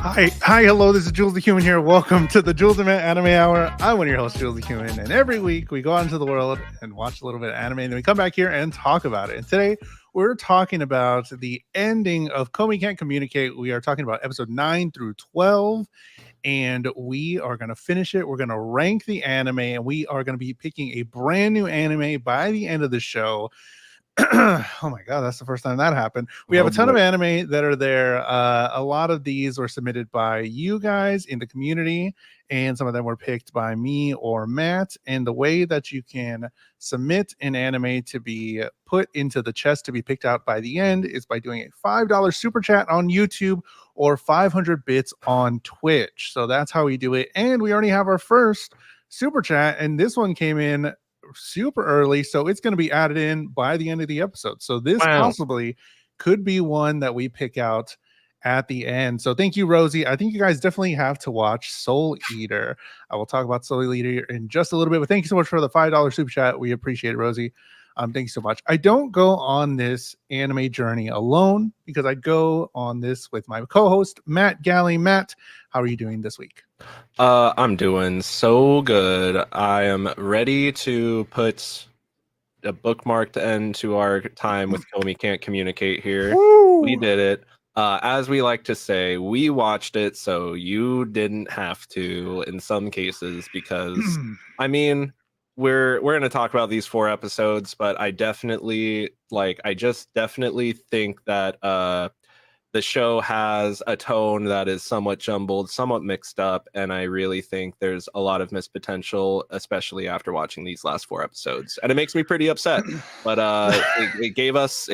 Hi, hello, this is Jules the Human here. Welcome to the Jules the Anime Hour. I'm one of your hosts, Jules the Human, and every week we go out into the world and watch a little bit of anime, and then we come back here and talk about it. And today we're talking about the ending of Komi Can't Communicate. We are talking about episode 9 through 12, and we are going to finish it. We're going to rank the anime, and we are going to be picking a brand new anime by the end of the show. Oh my god, that's the first time that happened. We have a ton of anime that are there. A lot of these were submitted by you guys in the community, and some of them were picked by me or Matt. And the way that you can submit an anime to be put into the chest to be picked out by the end is by doing a $5 super chat on YouTube or 500 bits on Twitch. So that's how we do it. And we already have our first super chat, and this one came in super early, so it's going to be added in by the end of the episode. So this possibly could be one that we pick out at the end. So thank you, Rosie. I think you guys definitely have to watch Soul Eater. I will talk about Soul Eater in just a little bit, but thank you so much for the $5 super chat. We appreciate it, Rosie. Thank you so much. I don't go on this anime journey alone because I go on this with my co-host, Matt Galley. Matt, how are you doing this week? I'm doing so good. I am ready to put a bookmarked end to our time with Komi Can't Communicate here. Woo! We did it. As we like to say, we watched it, so you didn't have to in some cases, because I mean, we're going to talk about these 4 episodes, but I definitely definitely think that the show has a tone that is somewhat jumbled, somewhat mixed up, and I really think there's a lot of missed potential, especially after watching these last 4 episodes. And it makes me pretty upset. But it gave us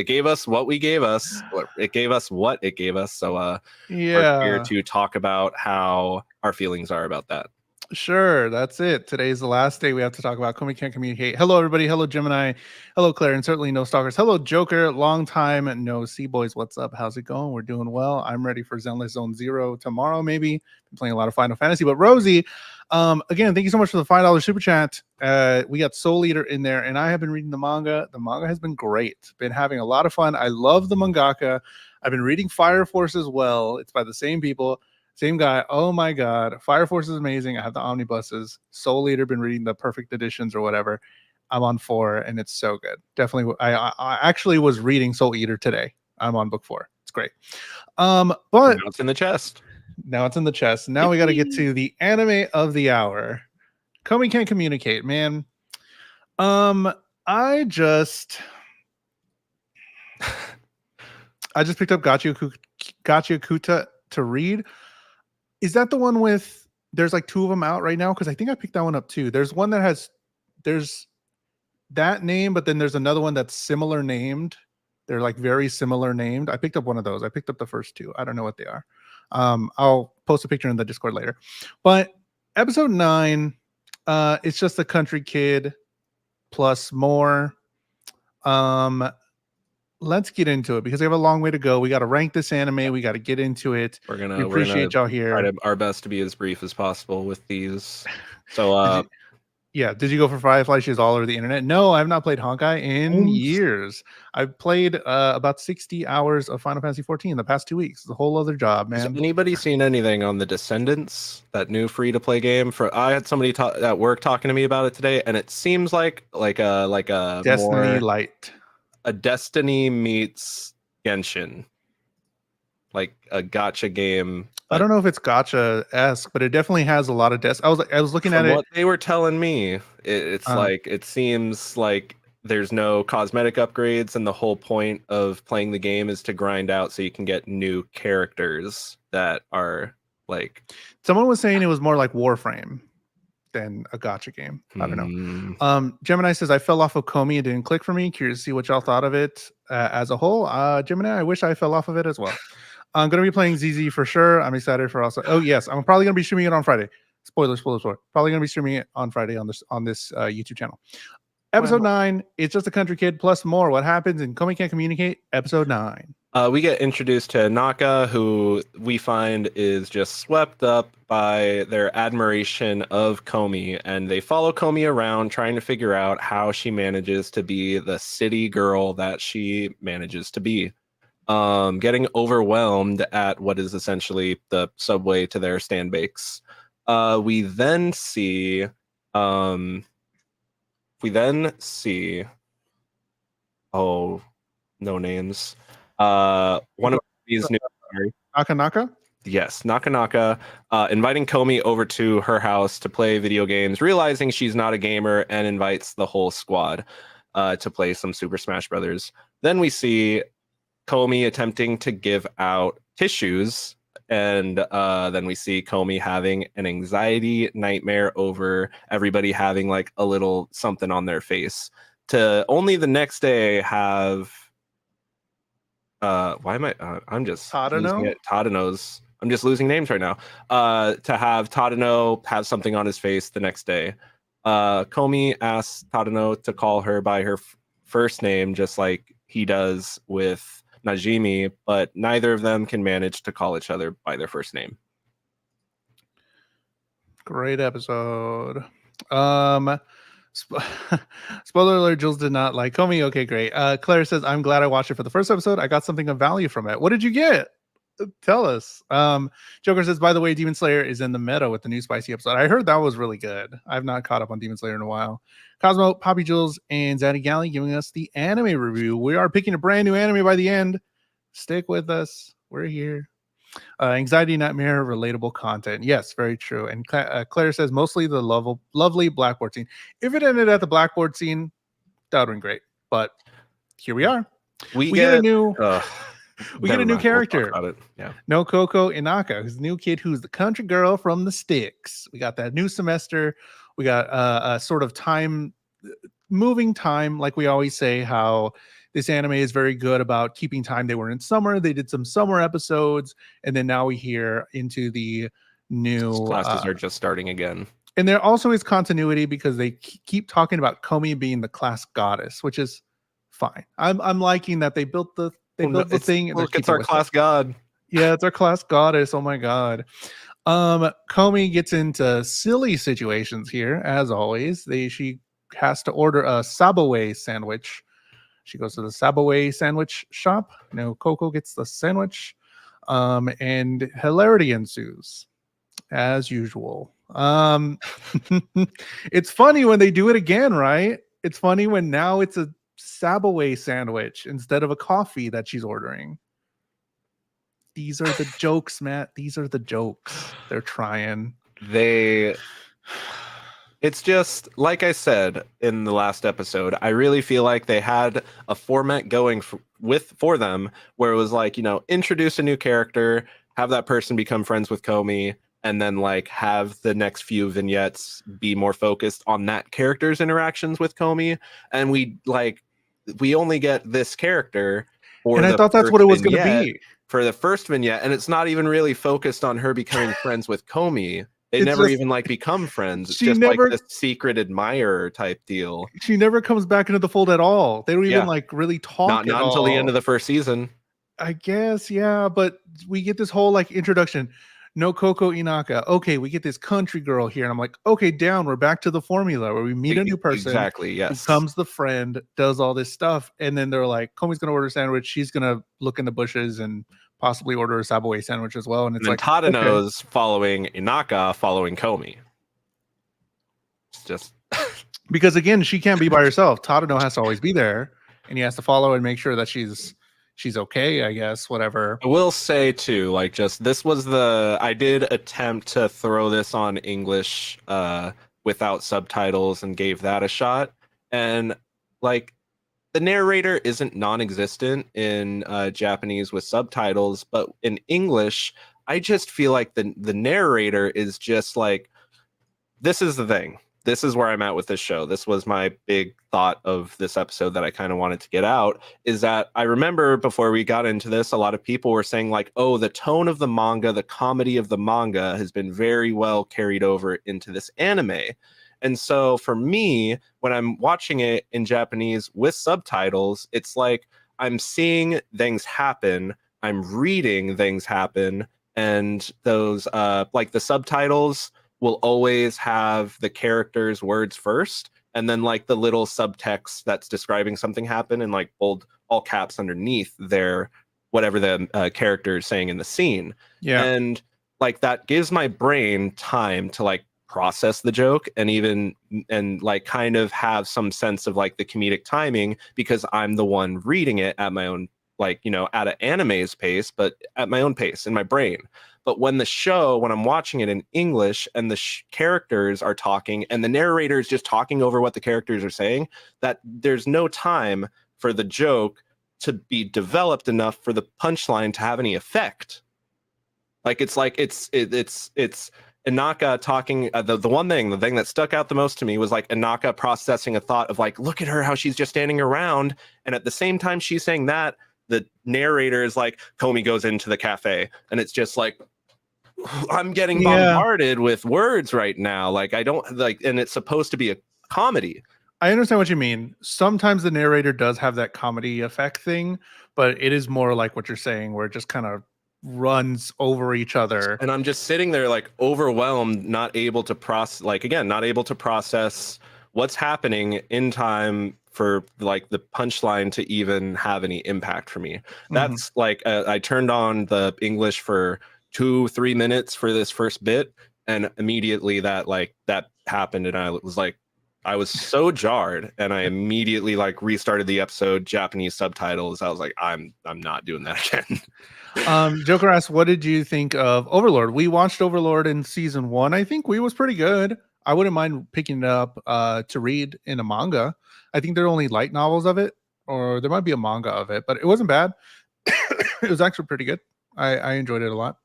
what we gave us. It gave us what it gave us. So we're here to talk about how our feelings are about that. Sure, that's it. Today's the last day we have to talk about Komi Can't Communicate. Hello, everybody. Hello, Gemini. Hello, Claire, and certainly no stalkers. Hello, Joker. Long time no see, boys. What's up? How's it going? We're doing well. I'm ready for Zenless Zone Zero tomorrow. Maybe been playing a lot of Final Fantasy. But Rosie, again, thank you so much for the $5 super chat. We got Soul Eater in there, and I have been reading the manga. The manga has been great. Been having a lot of fun. I love the mangaka. I've been reading Fire Force as well. It's by the same people. Same guy. Oh my god, Fire Force is amazing. I have the omnibuses. Soul Eater, been reading the perfect editions or whatever. I'm on 4 and it's so good. Definitely. I actually was reading Soul Eater today. I'm on book 4. It's great. But now it's in the chest. Now it's in the chest. Now we got to get to the anime of the hour. Komi Can't Communicate, man. I just picked up Gachiakuta to read. Is that the one with, there's like 2 of them out right now? Because I think I picked that one up too. There's one that there's that name, but then there's another one that's similar named. They're like very similar named. I picked up one of those. I picked up the first 2. I don't know what they are. I'll post a picture in the Discord later. But episode 9, it's just a country kid plus more. Let's get into it because we have a long way to go. We got to rank this anime. We got to get into it. We appreciate y'all here. Try our best to be as brief as possible with these. So, did you go for Firefly? She's all over the internet. No, I have not played Honkai in years. I've played about 60 hours of Final Fantasy 14 in the past 2 weeks. It's a whole other job, man. Has anybody seen anything on the Descendants, that new free-to-play game? I had somebody at work talking to me about it today, and it seems like a Destiny Light. A Destiny meets Genshin, like a gacha game. I don't know if it's gacha-esque, but it definitely has a lot of I was looking at it. What they were telling me, it's like it seems like there's no cosmetic upgrades, and the whole point of playing the game is to grind out so you can get new characters that are like. Someone was saying it was more like Warframe than a gacha game. I don't know. Gemini says, I fell off of Komi. It didn't click for me. Curious to see what y'all thought of it as a whole. Gemini, I wish I fell off of it as well. I'm going to be playing ZZ for sure. I'm excited for also. Oh, yes. I'm probably going to be streaming it on Friday. Spoiler. Probably going to be streaming it on Friday on this YouTube channel. Episode 9, it's just a country kid plus more. What happens in Komi Can't Communicate? Episode 9. We get introduced to Naka, who we find is just swept up by their admiration of Komi, and they follow Komi around trying to figure out how she manages to be the city girl that she manages to be. Getting overwhelmed at what is essentially the subway to their stand bakes. We then see oh, no names. One of these new Naka? Yes, Naka inviting Komi over to her house to play video games, realizing she's not a gamer, and invites the whole squad to play some Super Smash Brothers. Then we see Komi attempting to give out tissues, and then we see Komi having an anxiety nightmare over everybody having like a little something on their face, to only the next day have why am I I'm just losing it. Tadano's. I'm just losing names right now. To have Tadano have something on his face the next day. Komi asks Tadano to call her by her first name, just like he does with Najimi, but neither of them can manage to call each other by their first name. Great episode. Spoiler alert, Jules did not like Komi. Okay, great. Claire says, I'm glad I watched it for the first episode. I got something of value from it. What did you get? Tell us. Joker says, by the way, Demon Slayer is in the meta with the new spicy episode. I heard that was really good. I've not caught up on Demon Slayer in a while. Cosmo, Poppy Jules, and Zaddy Galley giving us the anime review. We are picking a brand new anime by the end. Stick with us. We're here. Anxiety nightmare, relatable content. Yes, very true. And Claire says mostly the lovely blackboard scene. If it ended at the blackboard scene, that would have been great. But here we are. We get a new character. We'll yeah. No Coco Inaka, who's a new kid who's the country girl from the sticks. We got that new semester. We got a sort of moving time, like we always say, how this anime is very good about keeping time. They were in summer. They did some summer episodes. And then now we hear into the new classes are just starting again. And there also is continuity because they keep talking about Komi being the class goddess, which is fine. I'm liking that they built the thing. Look, it's our class god. Yeah, it's our class goddess. Oh my god. Komi gets into silly situations here, as always. She has to order a Subway sandwich. She goes to the Subway sandwich shop. Coco gets the sandwich. And hilarity ensues, as usual. It's funny when they do it again, right? It's funny when now it's a Subway sandwich instead of a coffee that she's ordering. These are the jokes, Matt. These are the jokes. They're trying. It's just, like I said in the last episode, I really feel like they had a format going for them where it was like, introduce a new character, have that person become friends with Komi, and then like have the next few vignettes be more focused on that character's interactions with Komi. And we only get this character. And I thought that's what it was going to be. For the first vignette, and it's not even really focused on her becoming friends with Komi. They never even become friends. It's just like this secret admirer type deal. She never comes back into the fold at all. They don't even really talk. Not until the end of the first season. I guess, yeah, but we get this whole introduction. No Coco Inaka. Okay, we get this country girl here, and I'm like, okay, down. We're back to the formula where we meet a new person. Exactly. Yes. Becomes the friend, does all this stuff, and then they're like, Komi's gonna order a sandwich. She's gonna look in the bushes and possibly order a Subway sandwich as well. And it's Tadano's following Inaka, following Komi. It's just because again, she can't be by herself. Tadano has to always be there, and he has to follow and make sure that she's okay, I guess, whatever. I will say too, I did attempt to throw this on English without subtitles and gave that a shot. And the narrator isn't non-existent in Japanese with subtitles, but in English, I just feel like the narrator is just this is the thing. This is where I'm at with this show. This was my big thought of this episode that I kind of wanted to get out, is that I remember before we got into this, a lot of people were saying oh, the tone of the manga, the comedy of the manga has been very well carried over into this anime. And so for me, when I'm watching it in Japanese with subtitles, it's like I'm seeing things happen, I'm reading things happen, and those like the subtitles will always have the characters' words first, and then like the little subtext that's describing something happen in like bold all caps underneath their whatever the character is saying in the scene. Yeah. And like that gives my brain time to like process the joke and even and like kind of have some sense of like the comedic timing because I'm the one reading it at my own like at an anime's pace but at my own pace in my brain. But when I'm watching it in English and the characters are talking and the narrator is just talking over what the characters are saying, that there's no time for the joke to be developed enough for the punchline to have any effect. Like it's Inaka talking. The thing that stuck out the most to me was like Inaka processing a thought of like, look at her, how she's just standing around, and at the same time she's saying that, the narrator is like, Komi goes into the cafe, and it's just like, I'm getting bombarded with words right now. Like I don't like, and it's supposed to be a comedy. I understand what you mean. Sometimes the narrator does have that comedy effect thing, but it is more like what you're saying, where it just kind of runs over each other. And I'm just sitting there like overwhelmed, not able to process, like again, not able to process what's happening in time for like the punchline to even have any impact for me. That's like I turned on the English for 2-3 minutes for this first bit, and immediately that happened, and I was like, I was so jarred, and I immediately like restarted the episode, Japanese subtitles. I was like, I'm not doing that again. Joker asked, what did you think of Overlord? We watched Overlord in season 1. I think we was pretty good. I wouldn't mind picking it up to read in a manga. I think there are only light novels of it, or there might be a manga of it, but it wasn't bad. It was actually pretty good. I enjoyed it a lot.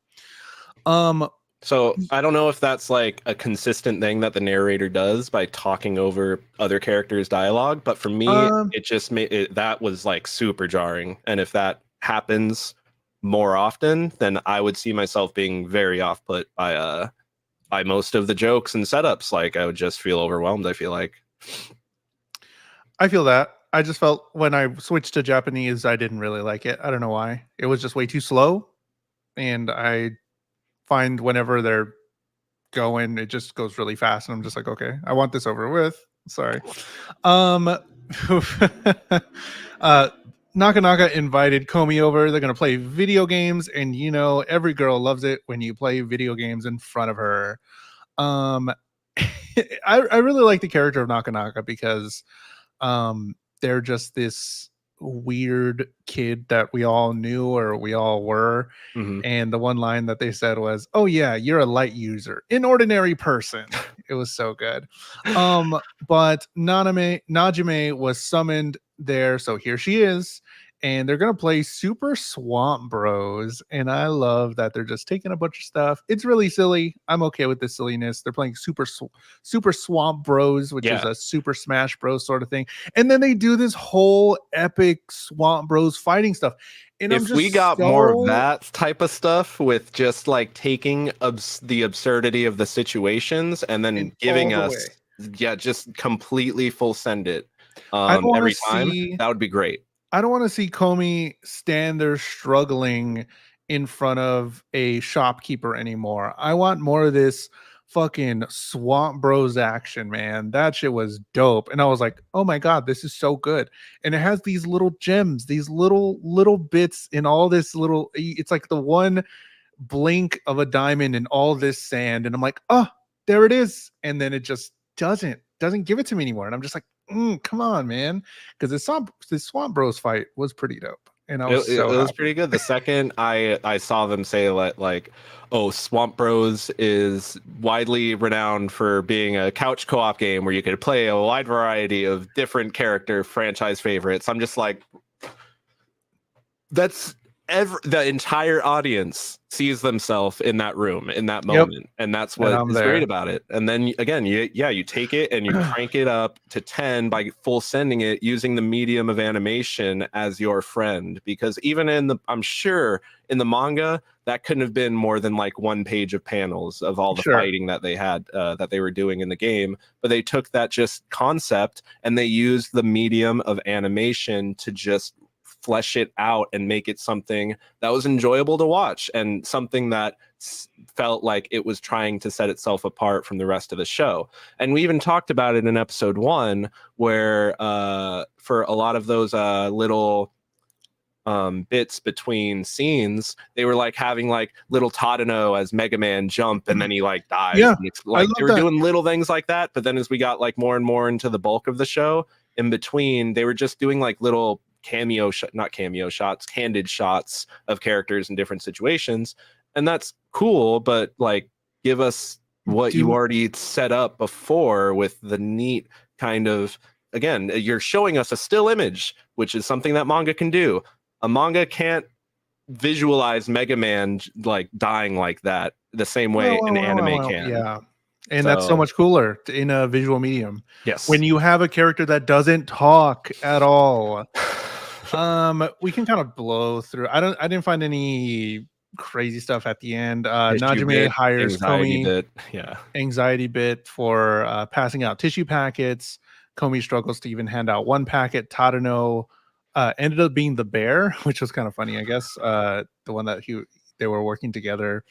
So I don't know if that's like a consistent thing that the narrator does by talking over other characters' dialogue, but for me, it just made it, that was like super jarring. And if that happens more often, then I would see myself being very off-put by most of the jokes and setups. Like I would just feel overwhelmed, I feel like. I feel that. I just felt when I switched to Japanese, I didn't really like it. I don't know why. It was just way too slow. And I find whenever they're going, it just goes really fast. And I'm just like, okay, I want this over with. Sorry. Nakanaka invited Komi over. They're going to play video games. And, every girl loves it when you play video games in front of her. I really like the character of Nakanaka because they're just this weird kid that we all knew or we all were. And the one line that they said was, oh yeah, you're a light user, an ordinary person. It was so good. But Najime was summoned there, so here she is, and they're gonna play Super Swamp Bros. And I love that they're just taking a bunch of stuff. It's really silly. I'm okay with the silliness. They're playing Super Swamp Bros, which is a Super Smash Bros sort of thing. And then they do this whole epic Swamp Bros fighting stuff. And if we got more of that type of stuff with just like taking the absurdity of the situations and then giving us just completely full send it every time, that would be great. I don't want to see Komi stand there struggling in front of a shopkeeper anymore. I want more of this fucking Swamp Bros action, man. That shit was dope. And I was like, oh my God, this is so good. And it has these little gems, these little bits in all this little, it's like the one blink of a diamond in all this sand. And I'm like, oh, there it is. And then it just doesn't give it to me anymore. And I'm just like, come on, man. Because the Swamp Bros fight was pretty dope. And I was it was pretty good. The second I saw them say like, oh, Swamp Bros is widely renowned for being a couch co-op game where you could play a wide variety of different character franchise favorites. I'm just like, that's the entire audience sees themselves in that room in that Yep. moment, and that's And what I'm is great there. about it. And then again, you take it and you crank it up to 10 by full sending it using the medium of animation as your friend, because even I'm sure in the manga that couldn't have been more than like one page of panels of all the Sure. fighting that they had that they were doing in the game, but they took that just concept and they used the medium of animation to just flesh it out and make it something that was enjoyable to watch and something that felt like it was trying to set itself apart from the rest of the show. And we even talked about it in episode 1 where for a lot of those little bits between scenes, they were like having like little Tadano as Mega Man jump and then he like dies. Yeah, And it's I like love they were that. doing little things like that, but then as we got like more and more into the bulk of the show, in between they were just doing like little candid shots of characters in different situations, and that's cool, but like give us what you already set up before with the neat kind of, again, you're showing us a still image, which is something that manga can do. A manga can't visualize Mega Man like dying like that the same way an anime can. Yeah. And that's so much cooler in a visual medium. Yes. When you have a character that doesn't talk at all. We can kind of blow through. I didn't find any crazy stuff at the end. Najime hires anxiety Komi, bit. Yeah. anxiety bit for passing out tissue packets. Komi struggles to even hand out one packet. Tadano ended up being the bear, which was kind of funny, I guess. The one that they were working together.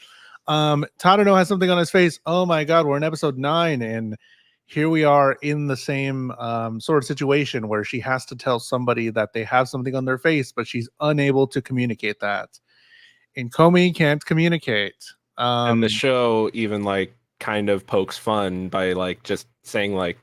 Tadano has something on his face. Oh my god, we're in episode 9, and here we are in the same sort of situation where she has to tell somebody that they have something on their face, but she's unable to communicate that. And Komi can't communicate. And the show even like kind of pokes fun by like just saying like,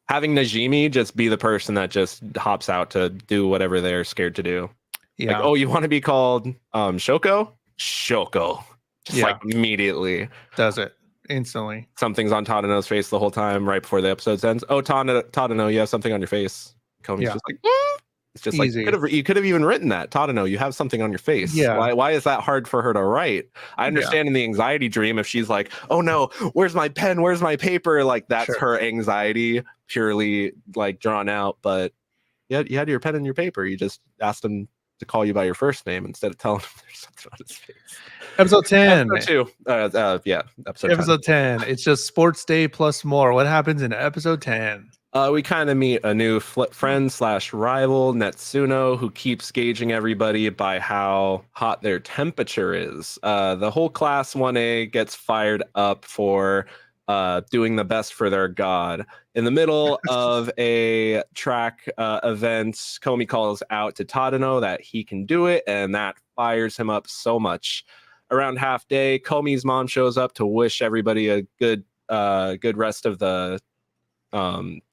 having Najimi just be the person that just hops out to do whatever they're scared to do. Yeah. Like, oh, you want to be called Shoko? Shoko. Just like immediately. Does it instantly. Something's on Tadano's face the whole time right before the episode ends. Oh, Tadano, you have something on your face. Komi's just like, it's just easy. Like you could have even written that. Tadano, you have something on your face. Yeah. Why is that hard for her to write? I understand in the anxiety dream if she's like, oh no, where's my pen? Where's my paper? Like that's her anxiety purely like drawn out. But you had your pen and your paper. You just asked him to call you by your first name instead of telling him there's something on his face. Episode 10. Episode 2. Episode 10. It's just sports day plus more. What happens in episode 10? We kind of meet a new friend / rival, Netsuno, who keeps gauging everybody by how hot their temperature is. The whole class 1A gets fired up for doing the best for their god. In the middle of a track event, Komi calls out to Tadano that he can do it, and that fires him up so much. Around half day, Komi's mom shows up to wish everybody a good rest of the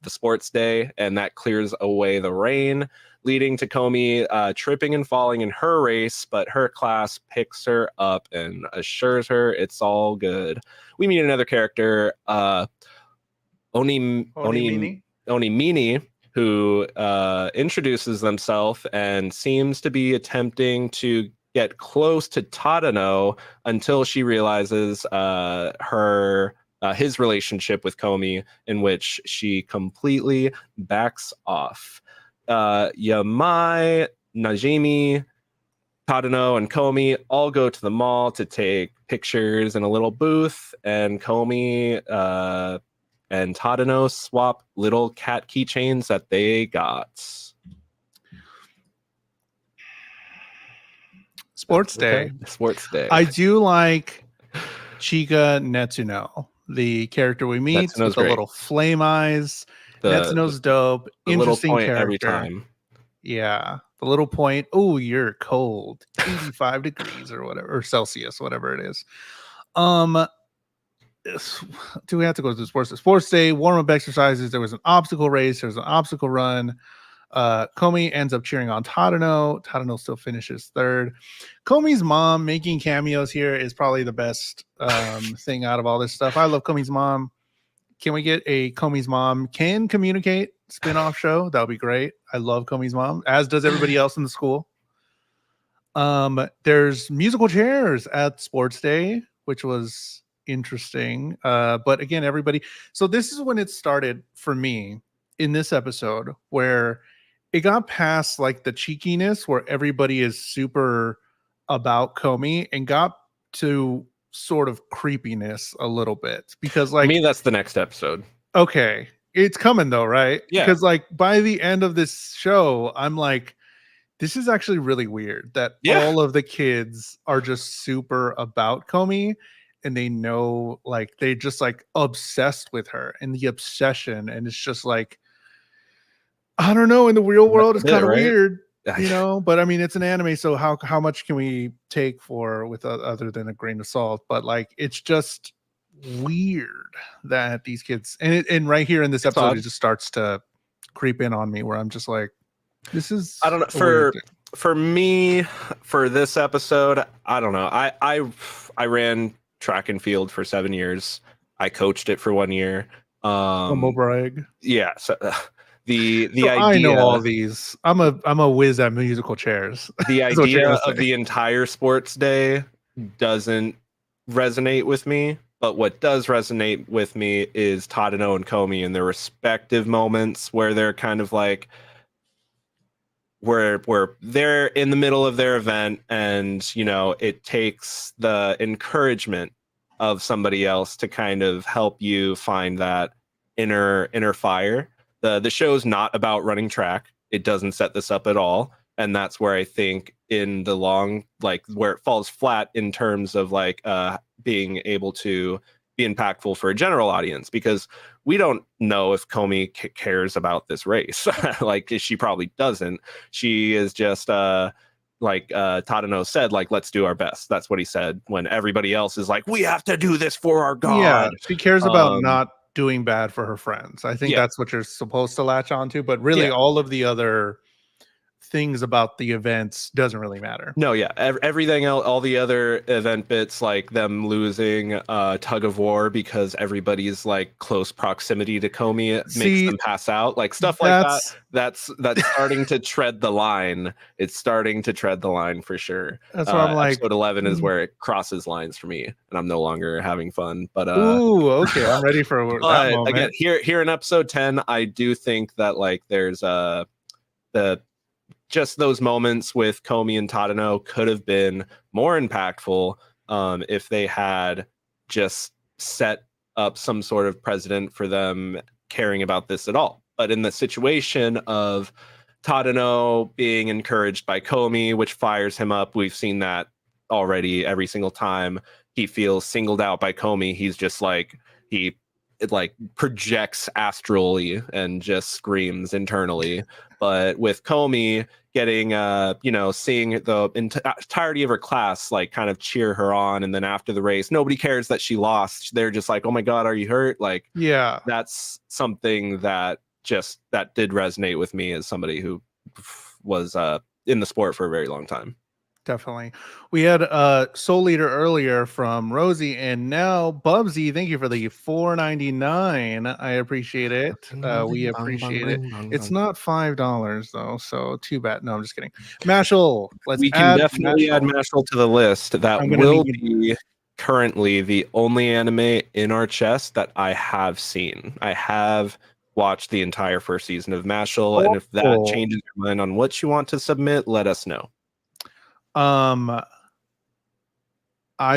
sports day, and that clears away the rain, leading to Komi tripping and falling in her race, but her class picks her up and assures her it's all good. We meet another character, Onimini, who introduces themselves and seems to be attempting to get close to Tadano until she realizes his relationship with Komi, in which she completely backs off. Yamai, Najimi, Tadano, and Komi all go to the mall to take pictures in a little booth, and Komi and Tadano swap little cat keychains that they got. Sports day. Sports day. I do like Chika Netsuno, the character we meet with the little flame eyes. Netsuno's dope. Interesting character every time. Yeah, the little point. Oh, you're cold. 85 degrees or whatever, or Celsius, whatever it is. Do we have to go to the sports day? Warm-up exercises. There was an obstacle race. There was an obstacle run. Komi ends up cheering on Tadano. Tadano still finishes third. Komi's mom making cameos here is probably the best thing out of all this stuff. I love Komi's mom. Can we get a Komi's mom can communicate spin-off show? That would be great. I love Komi's mom, as does everybody else in the school. There's musical chairs at Sports Day, which was interesting. But again, everybody. So this is when it started for me in this episode, where it got past like the cheekiness, where everybody is super about Comey, and got to sort of creepiness a little bit, because For me, like, that's the next episode. okay, it's coming though, right? Yeah. Because like by the end of this show, I'm like, this is actually really weird that Yeah. all of the kids are just super about Comey, and they know, like, they just like obsessed with her, and the obsession, and it's just like, I don't know, in the real That's world a it's bit, kind of right? weird, but I mean, it's an anime, so how much can we take for with other than a grain of salt? But like, it's just weird that these kids, and right here in this It's episode, odd. it just starts to creep in on me, where I'm just like, this is I don't know. a weird thing. For me, for this episode, I don't know. I ran track and field for 7 years. I coached it for 1 year. Humble brag. Yeah. So the So I know idea all these. I'm a whiz at musical chairs. the That's what you're idea gonna of say. the entire sports day doesn't resonate with me. But what does resonate with me is Tadano and Komi in their respective moments where they're kind of like, where they're in the middle of their event, and it takes the encouragement of somebody else to kind of help you find that inner fire. The show's not about running track. It doesn't set this up at all, and that's where I think in the long, like, where it falls flat in terms of like being able to be impactful for a general audience, because we don't know if Comey cares about this race. Like, she probably doesn't. She is just like Tadano said, like, let's do our best. That's what he said when everybody else is like, we have to do this for our Yeah, god. she cares about not doing bad for her friends. I think Yeah. that's what you're supposed to latch onto, but really Yeah. all of the other things about the events doesn't really matter. No, yeah. Everything else, all the other event bits, like them losing tug of war because everybody's like close proximity to Comey, it makes them pass out, like stuff like that. That's starting to tread the line. It's starting to tread the line for sure. That's where I'm like, episode 11 is where it crosses lines for me, and I'm no longer having fun. But ooh, okay, I'm ready for that moment. Again, here in episode 10, I do think that like there's the just those moments with Comey and Tadano could have been more impactful if they had just set up some sort of precedent for them caring about this at all. But in the situation of Tadano being encouraged by Comey, which fires him up, we've seen that already. Every single time he feels singled out by Comey, he's just like, it like projects astrally and just screams internally. But with Comey getting seeing the entirety of her class like kind of cheer her on, and then after the race nobody cares that she lost, they're just like, oh my god, are you hurt? Like, yeah, that's something that did resonate with me as somebody who was in the sport for a very long time. Definitely. We had Soul Leader earlier from Rosie, and now Bubsy, thank you for the $4.99. I appreciate it. We appreciate it. It's not $5 though, so too bad. No, I'm just kidding. Mashal, we can definitely add Mashal to the list. That will be currently the only anime in our chest that I have seen. I have watched the entire first season of Mashal, and if that changes your mind on what you want to submit, let us know. I've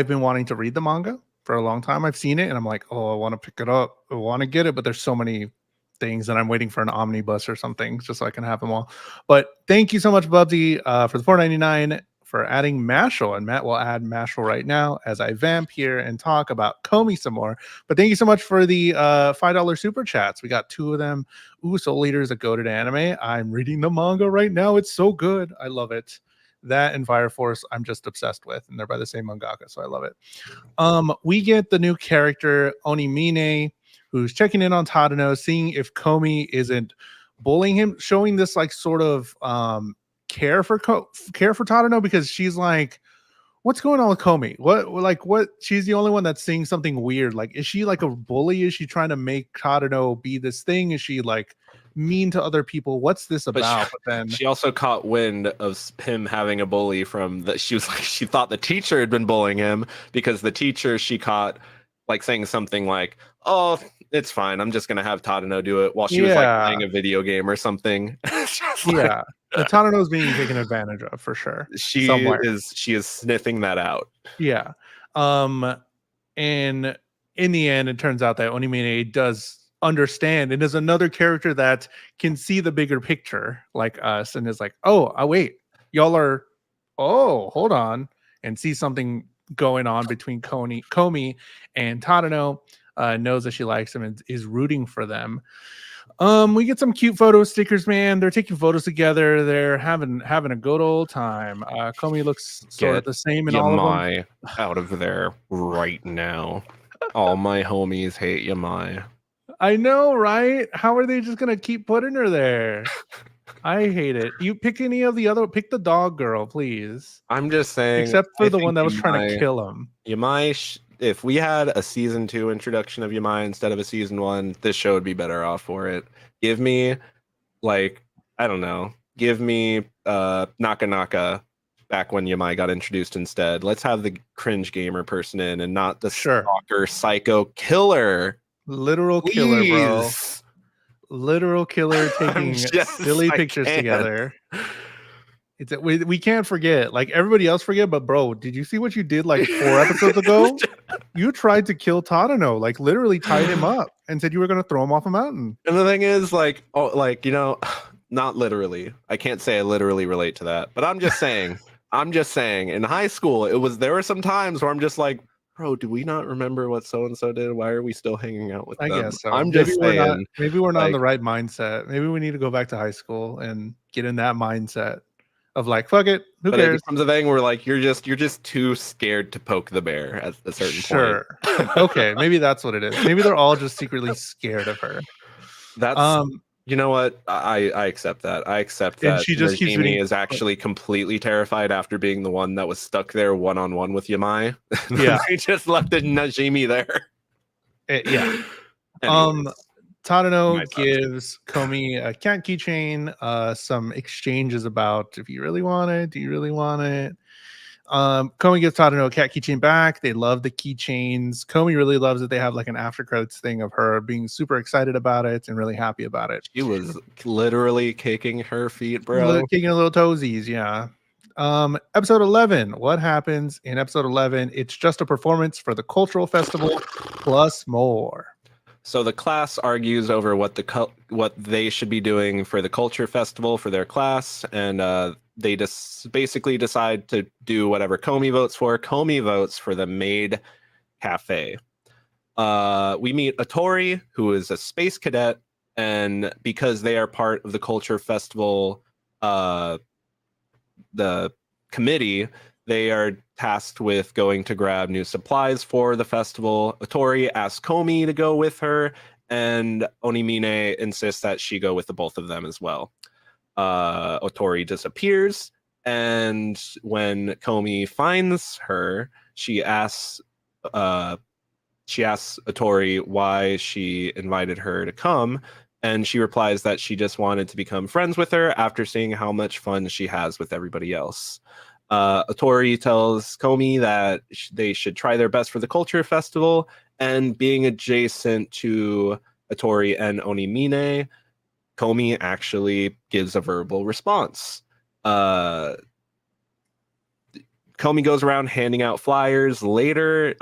been wanting to read the manga for a long time. I've seen it and I'm like, oh, I want to pick it up. I want to get it, but there's so many things and I'm waiting for an omnibus or something just so I can have them all. But thank you so much, Bubsy, for the $4.99 for adding Mashal. And Matt will add Mashal right now as I vamp here and talk about Comey some more. But thank you so much for the $5 super chats. We got 2 of them. Ooh, Soul Leader is a goated anime. I'm reading the manga right now. It's so good. I love it. That and Fire Force, I'm just obsessed with, and they're by the same mangaka, so I love it. We get the new character Onimine, who's checking in on Tadano, seeing if Comey isn't bullying him, showing this like sort of care for Tadano, because she's like, what's going on with Komi? What she's the only one that's seeing something weird. Like, is she like a bully? Is she trying to make Tadano be this thing? Is she like mean to other people? What's this But about? But then she also caught wind of him having a bully from that. She was like, she thought the teacher had been bullying him because the teacher she caught like saying something like, "Oh, it's fine. I'm just gonna have Tadano do it," while she was like playing a video game or something. Yeah, the Tadano is being taken advantage of for sure. She Somewhere. is sniffing that out. Yeah. And in the end, it turns out that Onimine does understand and is another character that can see the bigger picture like us and is like, oh, wait, y'all are, oh, hold on, and see something going on between Komi and Tadano, knows that she likes him and is rooting for them. We get some cute photo stickers, man. They're taking photos together. They're having a good old time. Komi looks sort of the same in all of them. Out of there right now. All my homies hate Yamai. I know, right? How are they just gonna keep putting her there? I hate it. You pick any of the other. Pick the dog girl, please. I'm just saying. Except for the one that was trying to kill him. Yamai. If we had a season 2 introduction of Yamai instead of a season 1, this show would be better off for it. Give me, like, I don't know. Give me Naka Naka back when Yamai got introduced instead. Let's have the cringe gamer person in and not the stalker psycho killer. Literal killer, bro. Literal killer taking silly pictures together. It's we can't forget. Like everybody else forget, but bro, did you see what you did like 4 episodes ago? You tried to kill Tadano, like literally tied him up and said you were gonna throw him off a mountain. And the thing is, like, oh, like, you know, not literally. I can't say I literally relate to that, but I'm just saying. In high school, there were some times where I'm just like, bro, do we not remember what so and so did? Why are we still hanging out with them? I guess so. I'm just saying. Maybe we're not in the right mindset. Maybe we need to go back to high school and get in that mindset of like, fuck it, who cares? It becomes a thing where like you're just too scared to poke the bear at a certain point. Okay, maybe that's what it is. Maybe they're all just secretly scared of her. That's you know what? I accept that. I accept that. She just keeps being is actually completely terrified after being the one that was stuck there one-on-one with Yamai. Yeah, he just left the Najimi there. Yeah. Tadano gives Komi a cat keychain, some exchanges about if you really want it, do you really want it? Komi gives Tadano a cat keychain back. They love the keychains. Komi really loves it. They have like an after credits thing of her being super excited about it and really happy about it. She was literally kicking her feet, bro. Kicking her little toesies, yeah. Episode 11. What happens in episode 11? It's just a performance for the cultural festival plus more. So the class argues over what they should be doing for the culture festival for their class, and they just basically decide to do whatever Komi votes for. Komi votes for the maid cafe. We meet Otori, who is a space cadet, and because they are part of the culture festival, the committee, they are tasked with going to grab new supplies for the festival. Otori asks Komi to go with her, and Onimine insists that she go with the both of them as well. Otori disappears, and when Komi finds her, she asks Otori why she invited her to come, and she replies that she just wanted to become friends with her after seeing how much fun she has with everybody else. Otori tells Komi that they should try their best for the culture festival, and being adjacent to Otori and Onimine, Komi actually gives a verbal response. Komi goes around handing out flyers later,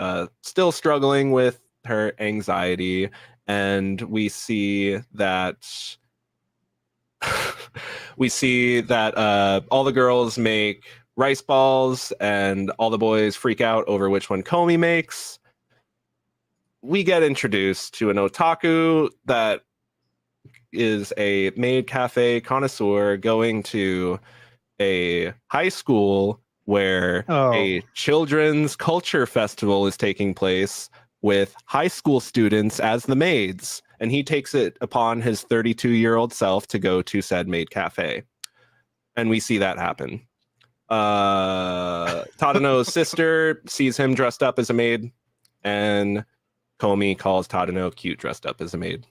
still struggling with her anxiety, and we see that all the girls make rice balls and all the boys freak out over which one Komi makes. We get introduced to an otaku that is a maid cafe connoisseur going to a high school where a children's culture festival is taking place with high school students as the maids, and he takes it upon his 32-year-old self to go to said maid cafe, and we see that happen. Tadano's sister sees him dressed up as a maid, and Komi calls Tadano cute dressed up as a maid.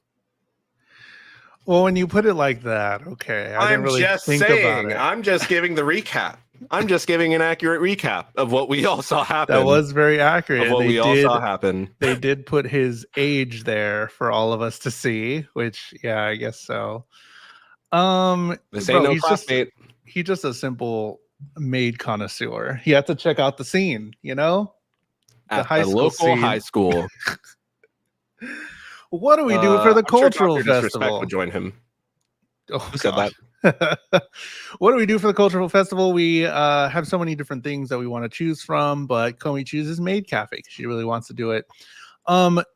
Well, when you put it like that, okay, I didn't really think about it. I'm just giving the recap. I'm just giving an accurate recap of what we all saw happen. That was very accurate. Of what we all saw happen. They did put his age there for all of us to see, which, yeah, I guess so. This ain't no classmate. He's just a simple maid connoisseur. He had to check out the scene, you know, at the local high school. What do we do for the cultural festival? Disrespect would join him. Oh, who said that? What do we do for the cultural festival? We have so many different things that we want to choose from, but Komi chooses Maid Cafe because she really wants to do it.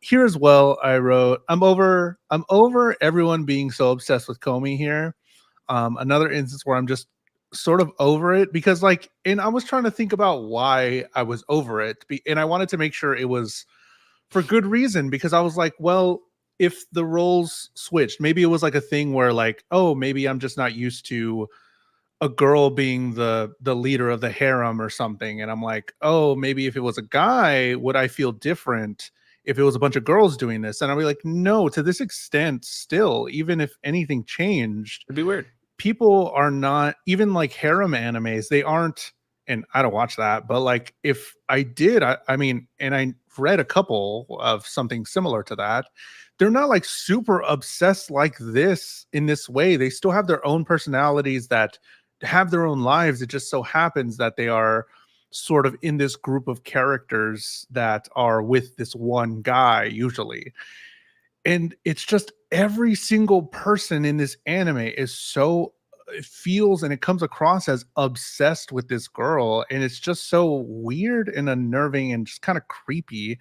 Here as well, I wrote, I'm over everyone being so obsessed with Komi here. Another instance where I'm just sort of over it because, like, and I was trying to think about why I was over it, and I wanted to make sure it was for good reason, because I was like, well, if the roles switched, maybe it was like a thing where, like, oh, maybe I'm just not used to a girl being the leader of the harem or something, and I'm like, oh, maybe if it was a guy, would I feel different if it was a bunch of girls doing this? And I'll be like, no, to this extent, still, even if anything changed, it'd be weird. People are not, even like harem animes, they aren't, and I don't watch that, but like if I did, I mean, and I read a couple of something similar to that, they're not like super obsessed like this in this way. They still have their own personalities that have their own lives. It just so happens that they are sort of in this group of characters that are with this one guy usually. And it's just every single person in this anime is so, it feels and it comes across as obsessed with this girl, and it's just so weird and unnerving and just kind of creepy.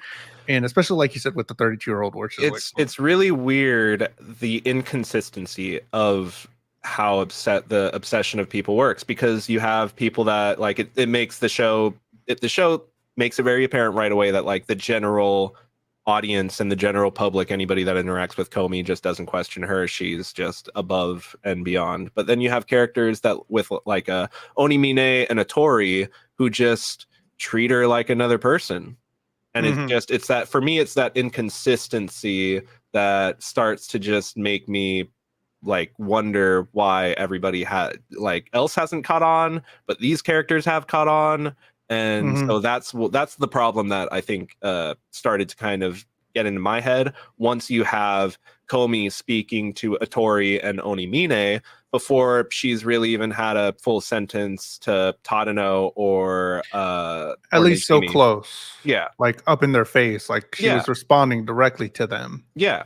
And especially, like you said, with the 32-year-old, which is it's really weird, the inconsistency of how the obsession of people works, because you have people that like it makes the show makes it very apparent right away that like the general audience and the general public, anybody that interacts with Komi, just doesn't question her. She's just above and beyond. But then you have characters that with like a Onimine and a Tori who just treat her like another person. And it's that, for me, it's that inconsistency that starts to just make me like wonder why everybody else hasn't caught on, but these characters have caught on. And so that's the problem that I think started to kind of get into my head once you have Komi speaking to Atori and Onimine before she's really even had a full sentence to Tadano or at least so close. Yeah. Like up in their face. Like she was responding directly to them. Yeah.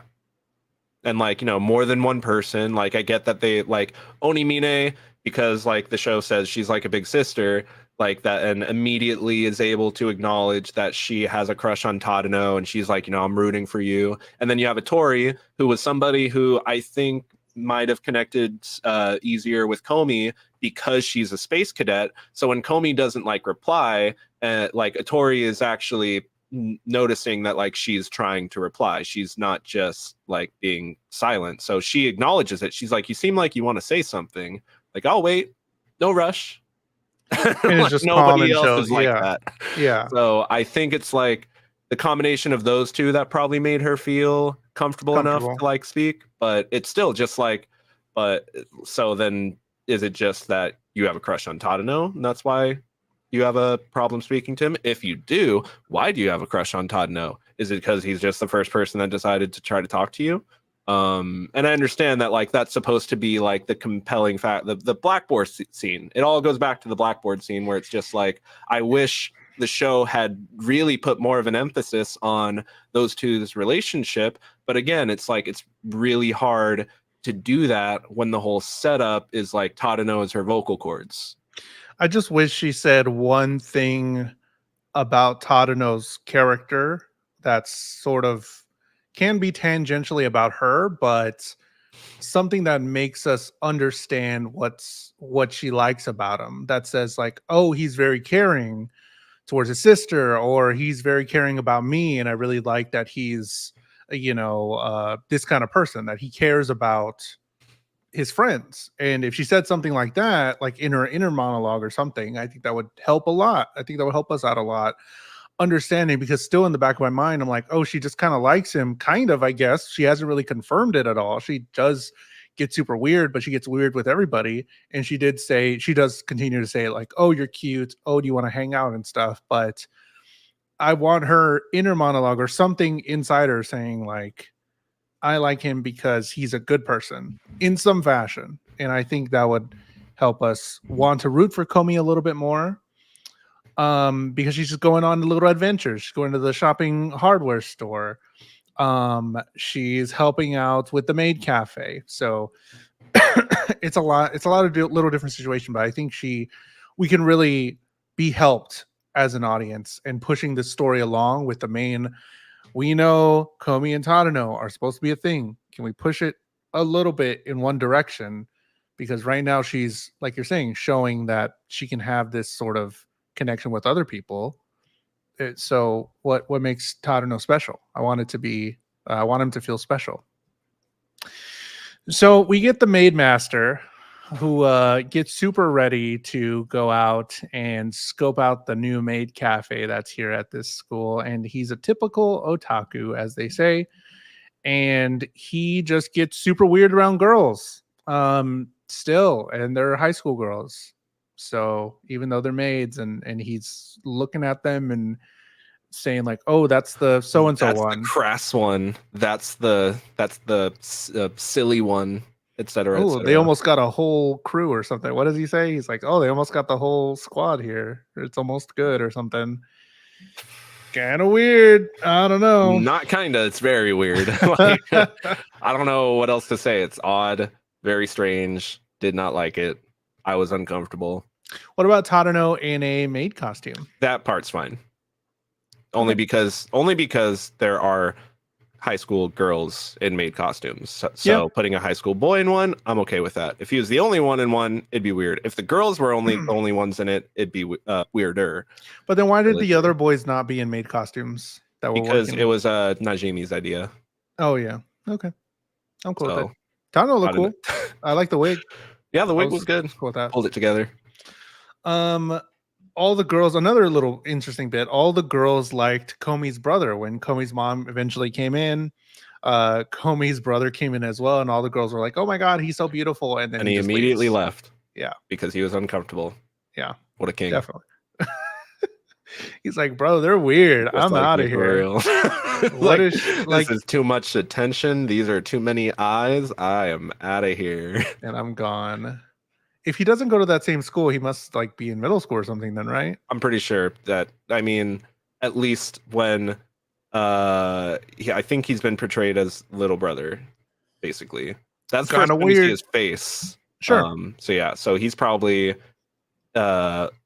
And like, you know, more than one person. Like I get that they like Onimine because like the show says she's like a big sister like that, and immediately is able to acknowledge that she has a crush on Tadano, and she's like, you know, I'm rooting for you. And then you have a Tori who was somebody who I think might have connected easier with Komi because she's a space cadet. So when Komi doesn't like reply, like Atori is actually noticing that like she's trying to reply. She's not just like being silent. So she acknowledges it. She's like, you seem like you want to say something. Like, I'll wait. No rush. And it's just nobody else is like that. Yeah. So I think it's like the combination of those two that probably made her feel comfortable enough to like speak. But it's still just like, but so then is it just that you have a crush on Tadano and that's why you have a problem speaking to him? If you do, why do you have a crush on Tadano? Is it because he's just the first person that decided to try to talk to you? And I understand that like that's supposed to be like the compelling fact, the blackboard scene. It all goes back to the blackboard scene where it's just like, I wish the show had really put more of an emphasis on those two's relationship. But again, it's like it's really hard to do that when the whole setup is like Tadano is her vocal cords. I just wish she said one thing about Tadano's character that's sort of can be tangentially about her, but something that makes us understand what she likes about him. That says like, oh, he's very caring towards his sister, or he's very caring about me, and I really like that he's, you know, this kind of person, that he cares about his friends. And if she said something like that, like in her inner monologue or something, I think that would help a lot. I think that would help us out a lot understanding, because still in the back of my mind, I'm like, oh, she just kind of likes him. Kind of, I guess. She hasn't really confirmed it at all. She does get super weird, but she gets weird with everybody. And she does continue to say like, oh, you're cute. Oh, do you want to hang out and stuff? But I want her inner monologue or something inside her saying like, I like him because he's a good person in some fashion. And I think that would help us want to root for Komi a little bit more. Because she's just going on little adventures. She's going to the shopping hardware store. She's helping out with the maid cafe. So it's a lot of little different situation, but I think we can really be helped as an audience and pushing this story along with the main. We know Komi and Tadano are supposed to be a thing. Can we push it a little bit in one direction? Because right now she's, like you're saying, showing that she can have this sort of connection with other people. So what makes Tadano special? I want him to feel special. So we get the maid master who gets super ready to go out and scope out the new maid cafe that's here at this school. And he's a typical otaku, as they say. And he just gets super weird around girls still. And they're high school girls. So even though they're maids, and he's looking at them and saying like, oh, that's the so-and-so one. The crass one. That's the silly one, etc. Oh, they almost got a whole crew or something. What does he say? He's like, oh, they almost got the whole squad here. It's almost good or something. Kind of weird. I don't know. Not kinda. It's very weird. Like, I don't know what else to say. It's odd. Very strange. Did not like it. I was uncomfortable. What about Tadano in a maid costume? That part's fine. Only because there are high school girls in maid costumes. So putting a high school boy in one, I'm okay with that. If he was the only one in one, it'd be weird. If the girls were the only ones in it, it'd be weirder. But then why did the other boys not be in maid costumes? Because it was Najimi's idea. Oh yeah. Okay. I'm cool with it. Tadano looked cool. I like the wig. Yeah, the wig was good. Cool with that. Pulled it together. All the girls, another little interesting bit, all the girls liked Komi's brother. When Komi's mom eventually came in, Komi's brother came in as well, and all the girls were like, oh my god, he's so beautiful. And then he immediately left. Yeah. Because he was uncomfortable. Yeah. What a king. Definitely. He's like, bro, they're weird. I'm out of here. This is too much attention. These are too many eyes. I am out of here. And I'm gone. If he doesn't go to that same school, he must like be in middle school or something then, right? I'm pretty sure that, I mean, at least when I think he's been portrayed as little brother, basically. That's kind of weird. You see his face. Sure. So yeah, so he's probably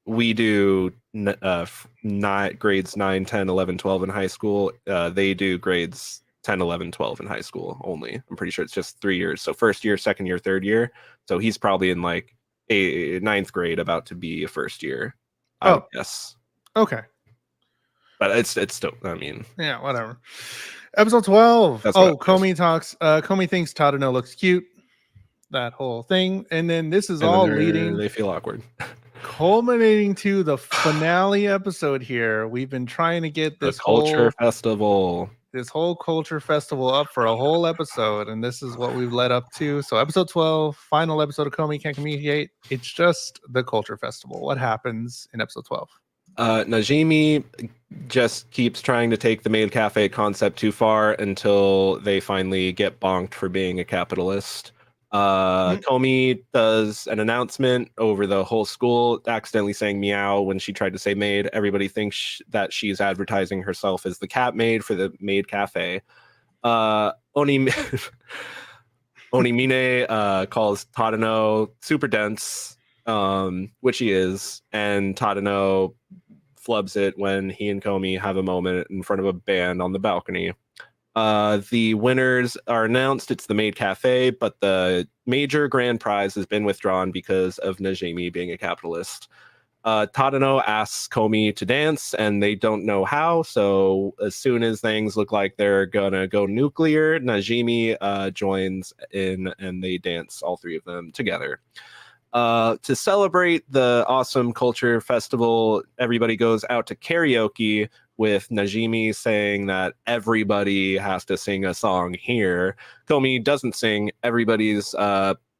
we do grades 9, 10, 11, 12 in high school. They do grades 10, 11, 12 in high school only. I'm pretty sure it's just 3 years. So first year, second year, third year. So he's probably in like a ninth grade, about to be a first year. Yes. Okay. But it's still, I mean. Yeah, whatever. Episode 12. Komi thinks Tadano looks cute. That whole thing. And then this is all leading. They feel awkward. Culminating to the finale episode here. We've been trying to get this culture festival. This whole culture festival up for a whole episode, and this is what we've led up to. So episode 12, final episode of Komi Can't Communicate. It's just the culture festival. What happens in episode 12? Najimi just keeps trying to take the maid cafe concept too far until they finally get bonked for being a capitalist. Komi does an announcement over the whole school, accidentally saying meow when she tried to say maid. Everybody thinks that she's advertising herself as the cat maid for the maid cafe. Onimine calls Tadano super dense, which he is, and Tadano flubs it when he and Komi have a moment in front of a band on the balcony. The winners are announced. It's the maid cafe, but the major grand prize has been withdrawn because of Najimi being a capitalist. Tadano asks Komi to dance, and they don't know how. So as soon as things look like they're gonna go nuclear, Najimi joins in, and they dance, all three of them together. To celebrate the awesome culture festival, everybody goes out to karaoke with Najimi saying that everybody has to sing a song here. Komi doesn't sing. Everybody's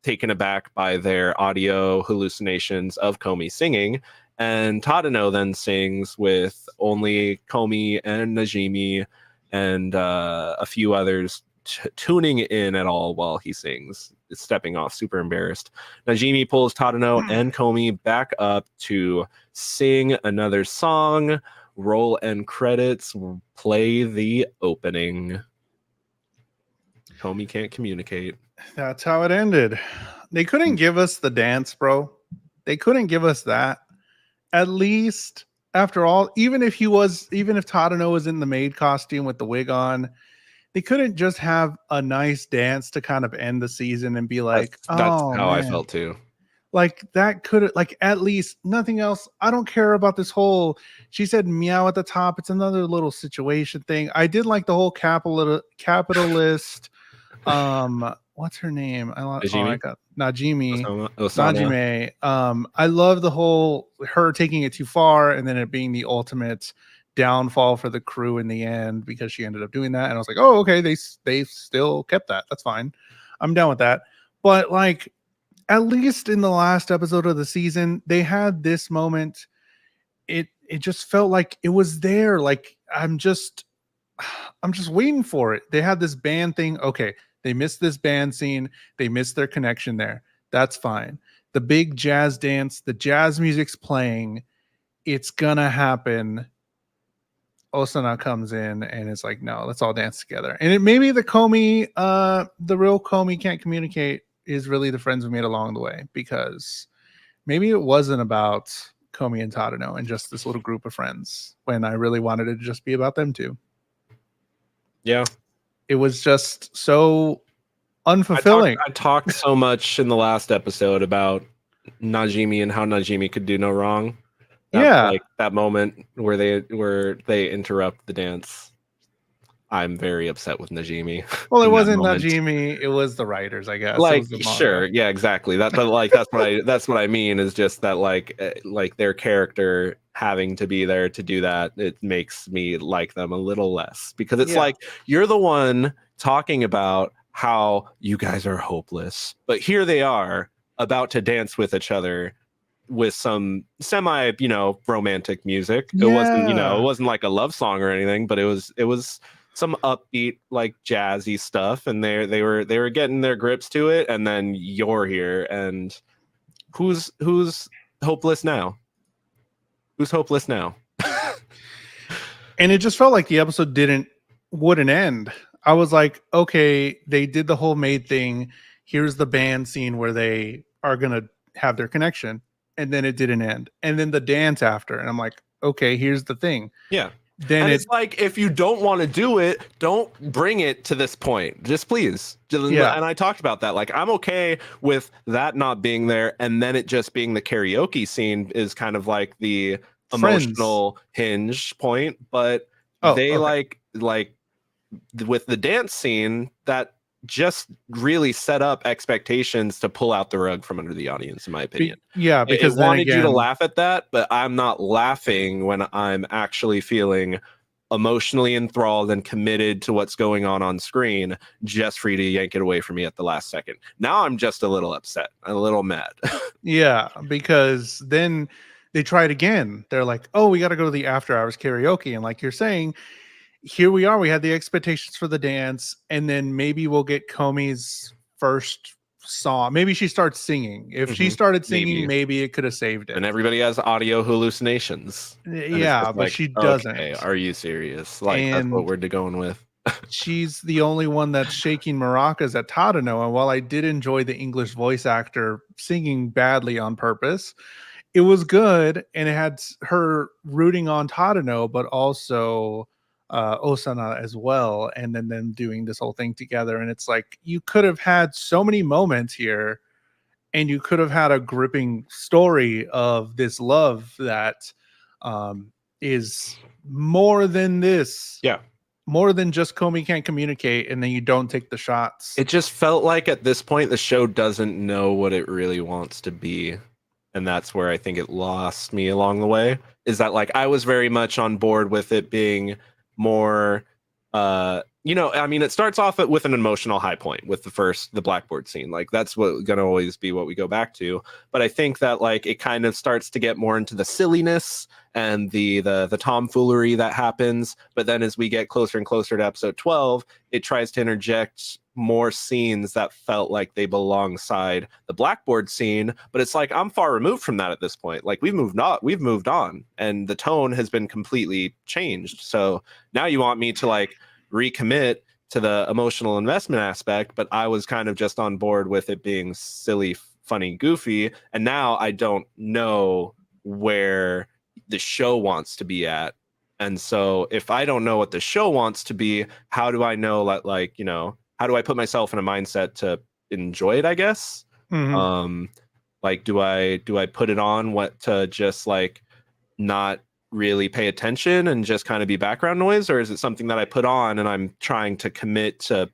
taken aback by their audio hallucinations of Komi singing. And Tadano then sings with only Komi and Najimi and a few others tuning in at all while he sings, stepping off, super embarrassed. Najimi pulls Tadano and Komi back up to sing another song. Roll end credits. Play the opening. Komi Can't Communicate. That's how it ended. They couldn't give us the dance, bro. They couldn't give us that. At least, after all, even if Tadano was in the maid costume with the wig on, they couldn't just have a nice dance to kind of end the season and be like, that's oh, how man. I felt too. Like that could, like, at least nothing else. I don't care about this whole, she said meow at the top. It's another little situation thing. I did like the whole capitalist, what's her name? I got Najimi. Najime. I love the whole her taking it too far and then it being the ultimate downfall for the crew in the end because she ended up doing that. And I was like, oh, okay, they still kept that. That's fine. I'm down with that. But like, at least in the last episode of the season, they had this moment. It just felt like it was there. Like I'm just waiting for it. They had this band thing. Okay, they missed this band scene. They missed their connection there. That's fine. The big jazz dance, the jazz music's playing. It's gonna happen. Osana comes in and it's like, no, let's all dance together. And it maybe the real Komi Can't Communicate is really the friends we made along the way, because maybe it wasn't about Komi and Tadano and just this little group of friends when I really wanted it to just be about them two. Yeah. It was just so unfulfilling. I talked so much in the last episode about Najimi and how Najimi could do no wrong. Like that moment where they interrupt the dance. I'm very upset with Najimi. Well, it wasn't Najimi, it was the writers, I guess. Like, sure, yeah, exactly. But like that's what I mean is just that like their character having to be there to do that, it makes me like them a little less, because it's like you're the one talking about how you guys are hopeless, but here they are about to dance with each other with some semi, romantic music. It wasn't like a love song or anything, but it was some upbeat, like jazzy stuff, and they were getting their grips to it, and then you're here, and who's hopeless now? Who's hopeless now? And it just felt like the episode wouldn't end. I was like, okay, they did the whole maid thing. Here's the band scene where they are gonna have their connection, and then it didn't end. And then the dance after, and I'm like, okay, here's the thing. Yeah. Then it's like, if you don't want to do it, don't bring it to this point. Just please. Yeah. And I talked about that. Like, I'm okay with that not being there, and then it just being the karaoke scene is kind of like the emotional hinge point. But like with the dance scene, that just really set up expectations to pull out the rug from under the audience, in my opinion. Because it wanted you to laugh at that, but I'm not laughing when I'm actually feeling emotionally enthralled and committed to what's going on screen, just for you to yank it away from me at the last second. Now I'm just a little upset, a little mad. Yeah, because then they try it again. They're like, oh, we got to go to the after hours karaoke. And like you're saying, here we are. We had the expectations for the dance, and then maybe we'll get Komi's first song. Maybe she starts singing. If she started singing, maybe it could have saved it. And everybody has audio hallucinations. Yeah, but she doesn't. Okay, are you serious? Like, that's what we're going with. She's the only one that's shaking maracas at Tadano. And while I did enjoy the English voice actor singing badly on purpose, it was good, and it had her rooting on Tadano, but also Osana as well, and then them doing this whole thing together. And it's like, you could have had so many moments here and you could have had a gripping story of this love that is more than this. Yeah. More than just Komi Can't Communicate, and then you don't take the shots. It just felt like at this point the show doesn't know what it really wants to be. And that's where I think it lost me along the way. Is that like I was very much on board with it being more I mean, it starts off with an emotional high point with the blackboard scene. Like that's gonna always be what we go back to. But I think that like it kind of starts to get more into the silliness and the tomfoolery that happens. But then as we get closer and closer to episode 12, it tries to interject more scenes that felt like they belong alongside the blackboard scene. But it's like I'm far removed from that at this point. Like we've moved on, and the tone has been completely changed. So now you want me to like recommit to the emotional investment aspect, but I was kind of just on board with it being silly, funny, goofy, and now I don't know where the show wants to be at. And so if I don't know what the show wants to be, how do I know that, like, how do I put myself in a mindset to enjoy it, I guess? Like do I put it on what to just like not really pay attention and just kind of be background noise, or is it something that I put on and I'm trying to commit to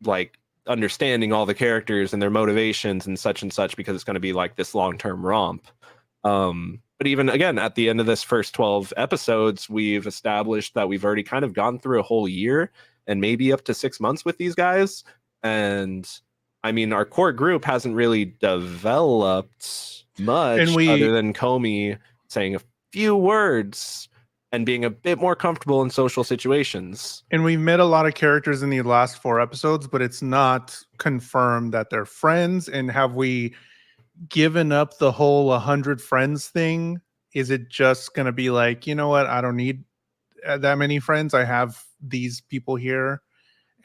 like understanding all the characters and their motivations and such because it's going to be like this long-term romp. But even again at the end of this first 12 episodes, we've established that we've already kind of gone through a whole year and maybe up to 6 months with these guys, and I mean our core group hasn't really developed much other than Komi saying a few words and being a bit more comfortable in social situations. And we met a lot of characters in the last 4 episodes, but it's not confirmed that they're friends. And have we given up the whole 100 friends thing? Is it just going to be like, you know what? I don't need that many friends. I have these people here,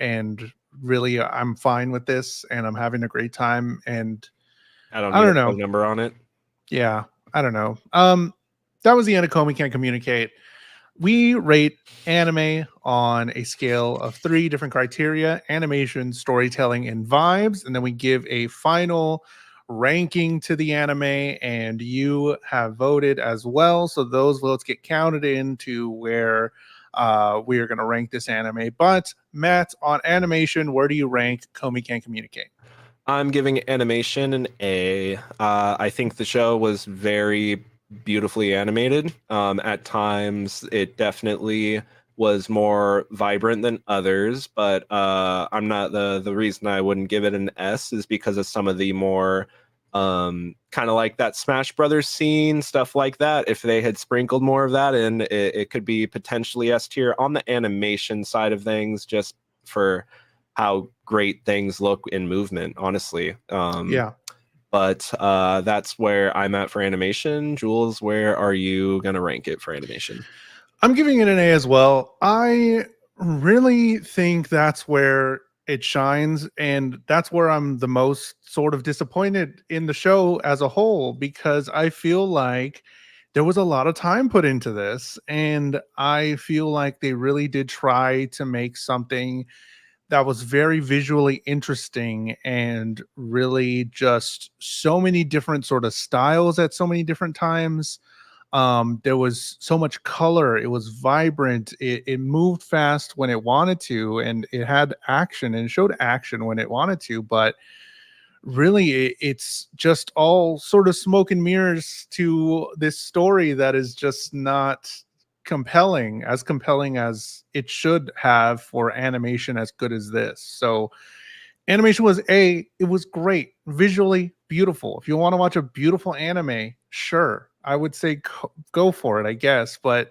and really I'm fine with this and I'm having a great time. And I don't need a phone number on it. Yeah, I don't know. That was the end of Komi Can't Communicate. We rate anime on a scale of 3 different criteria: animation, storytelling, and vibes. And then we give a final ranking to the anime, and you have voted as well. So those votes get counted into where we are going to rank this anime. But Matt, on animation, where do you rank Komi Can't Communicate? I'm giving animation an A. I think the show was very beautifully animated. At times, it definitely was more vibrant than others, but I'm not the reason I wouldn't give it an S is because of some of the more kind of like that Smash Brothers scene, stuff like that. If they had sprinkled more of that in, it could be potentially S tier on the animation side of things, just for how great things look in movement, honestly. Yeah. But that's where I'm at for animation. Jules, where are you going to rank it for animation? I'm giving it an A as well. I really think that's where it shines, and that's where I'm the most sort of disappointed in the show as a whole, because I feel like there was a lot of time put into this, and I feel like they really did try to make something that was very visually interesting and really just so many different sort of styles at so many different times. There was so much color. It was vibrant. It moved fast when it wanted to, and it had action and showed action when it wanted to. But really, it's just all sort of smoke and mirrors to this story that is just not compelling as it should have for animation as good as this. So animation was it was great, visually beautiful. If you want to watch a beautiful anime, sure, I would say go for it, I guess. But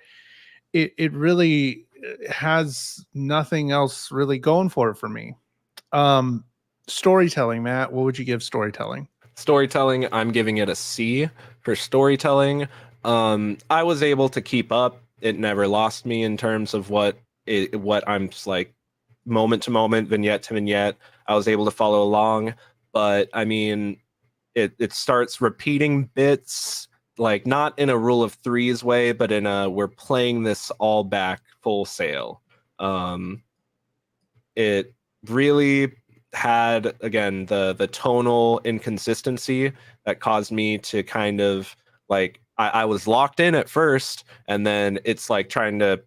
it really has nothing else really going for it for me. Storytelling, Matt, what would you give storytelling? Storytelling, I'm giving it a C for storytelling. I was able to keep up. It never lost me in terms of what I'm just like moment to moment, vignette to vignette. I was able to follow along, but I mean, it starts repeating bits, like not in a rule of threes way, but in a we're playing this all back full sail. It really had, again, the tonal inconsistency that caused me to kind of like I was locked in at first, and then it's like trying to,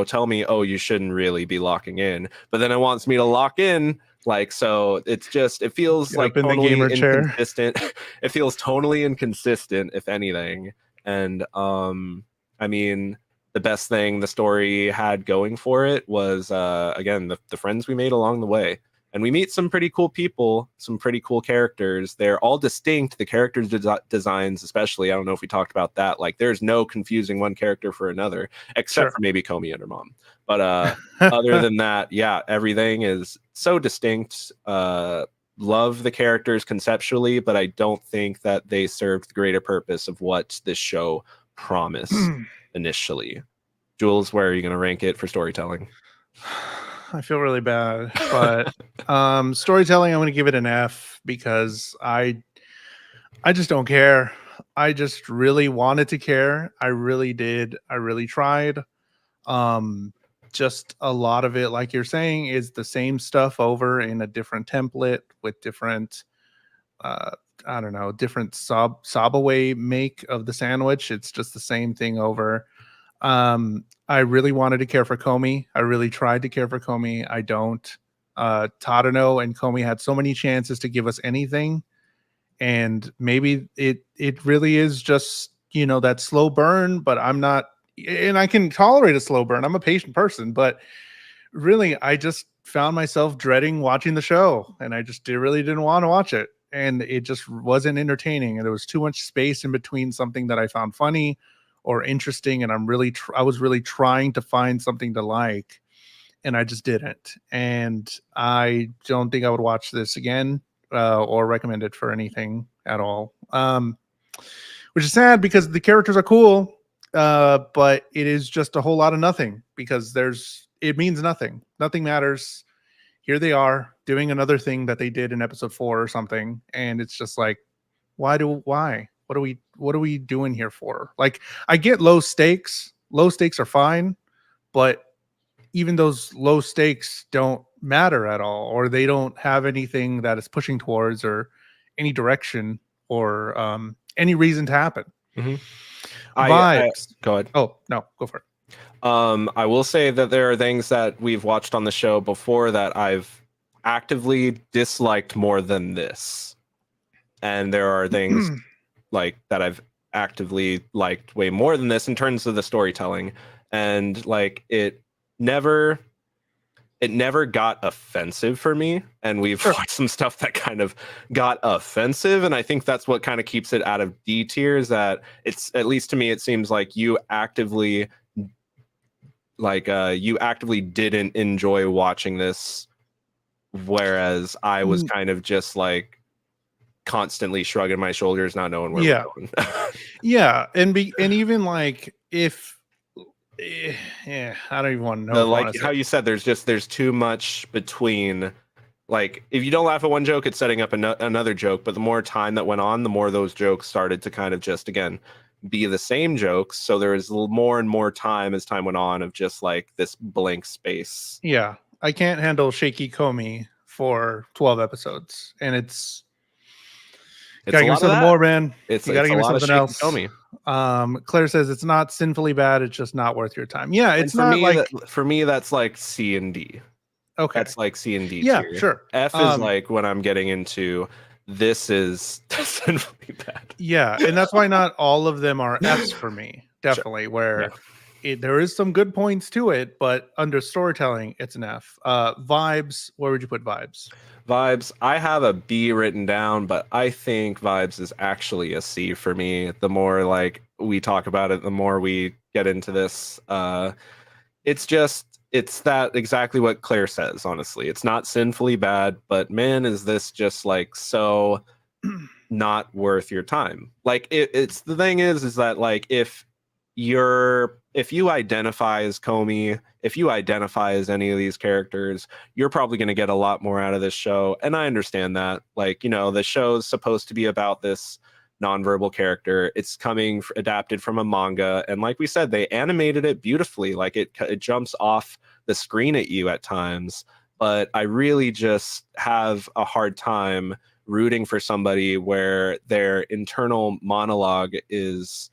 tell me, oh, you shouldn't really be locking in, but then it wants me to lock in. Like, so it's just, it feels Get like up in the tonally gamer chair. inconsistent. It feels tonally inconsistent, if anything. And I mean, the best thing the story had going for it was, again, the friends we made along the way. And we meet some pretty cool people, some pretty cool characters. They're all distinct. The characters designs, especially, I don't know if we talked about that. Like, there's no confusing one character for another, except Sure. for maybe Komi and her mom. But other than that, yeah, everything is so distinct. Love the characters conceptually, but I don't think that they served the greater purpose of what this show promised initially. Jules, where are you going to rank it for storytelling? I feel really bad, but storytelling, I'm going to give it an F because I just don't care. I just really wanted to care. I really did. I really tried. Just a lot of it, like you're saying, is the same stuff over in a different template with different uh I don't know, different Subway make of the sandwich. It's just the same thing over. I really wanted to care for Komi. I really tried to care for Komi. I don't. Tadano and Komi had so many chances to give us anything, and maybe it really is just, that slow burn. But I'm not, and I can tolerate a slow burn. I'm a patient person, but really, I just found myself dreading watching the show, and I just really didn't want to watch it, and it just wasn't entertaining, and there was too much space in between something that I found funny or interesting, and I was really trying to find something to like, and I just didn't, and I don't think I would watch this again or recommend it for anything at all. Which is sad because the characters are cool, but it is just a whole lot of nothing because it means nothing. Nothing matters. Here they are doing another thing that they did in episode 4 or something, and it's just like, why? What are we doing here for? Like, I get low stakes. Low stakes are fine, but even those low stakes don't matter at all, or they don't have anything that is pushing towards or any direction or any reason to happen. Mm-hmm. Vibes. Go ahead. Oh no, go for it. I will say that there are things that we've watched on the show before that I've actively disliked more than this, and there are things like that I've actively liked way more than this in terms of the storytelling, and like it never got offensive for me, and we've watched some stuff that kind of got offensive, and I think that's what kind of keeps it out of D tier, is that it's, at least to me, it seems like you actively didn't enjoy watching this, whereas I was kind of just like constantly shrugging my shoulders, not knowing where we're going. Yeah, and even like if I don't even want to know. Like how you said, there's too much between. Like, if you don't laugh at one joke, it's setting up another joke. But the more time that went on, the more those jokes started to kind of just, again, be the same jokes. So there was more and more time as time went on of just like this blank space. Yeah, I can't handle shaky Komi for 12 episodes, and it's gotta give me something more, man. You gotta give me something else. Komi. Claire says it's not sinfully bad; it's just not worth your time. Yeah, it's not like, for me, that's like C and D. Okay, that's like C and D. Yeah, tier. sure. F is like when I'm getting into this is sinfully bad. Yeah, and that's why not all of them are Fs for me. Definitely, sure. Where there is some good points to it, but under storytelling, it's an F. Vibes, where would you put Vibes? Vibes, I have a B written down, but I think Vibes is actually a C for me. The more like we talk about it, the more we get into this. It's that exactly what Claire says, honestly. It's not sinfully bad, but man, is this just like so not worth your time. Like it's the thing is that like if you identify as Komi, if you identify as any of these characters, you're probably going to get a lot more out of this show. And I understand that. Like, the show's supposed to be about this nonverbal character. It's adapted from a manga, and like we said, they animated it beautifully. Like it jumps off the screen at you at times, but I really just have a hard time rooting for somebody where their internal monologue is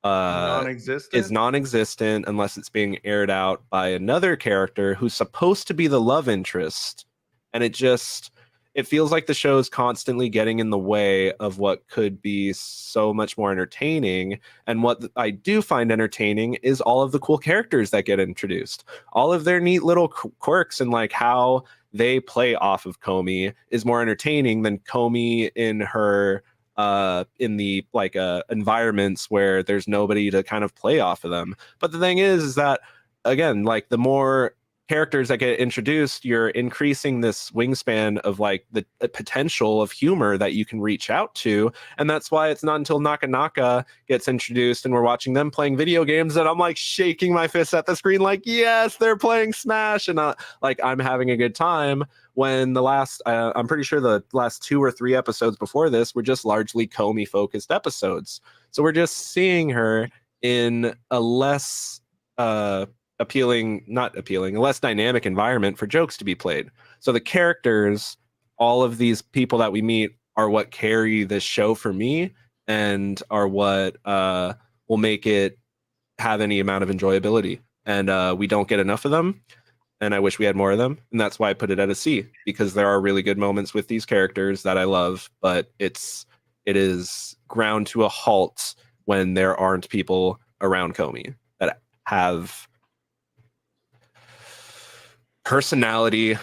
Non-existent. non-existent unless it's being aired out by another character who's supposed to be the love interest, and it feels like the show is constantly getting in the way of what could be so much more entertaining. And what I do find entertaining is all of the cool characters that get introduced, all of their neat little quirks, and like how they play off of Komi is more entertaining than Komi in her in the environments where there's nobody to kind of play off of them. But the thing is that, again, like the more characters that get introduced, you're increasing this wingspan of like the potential of humor that you can reach out to. And that's why it's not until Naka Naka gets introduced and we're watching them playing video games that I'm like shaking my fists at the screen like, yes, they're playing Smash, and like I'm having a good time. When the last I'm pretty sure the last 2 or 3 episodes before this were just largely Komi focused episodes, so we're just seeing her in a less a less dynamic environment for jokes to be played. So the characters, all of these people that we meet, are what carry this show for me and are what will make it have any amount of enjoyability. And we don't get enough of them, and I wish we had more of them. And that's why I put it at a C, because there are really good moments with these characters that I love, but it is ground to a halt when there aren't people around Komi that have personality.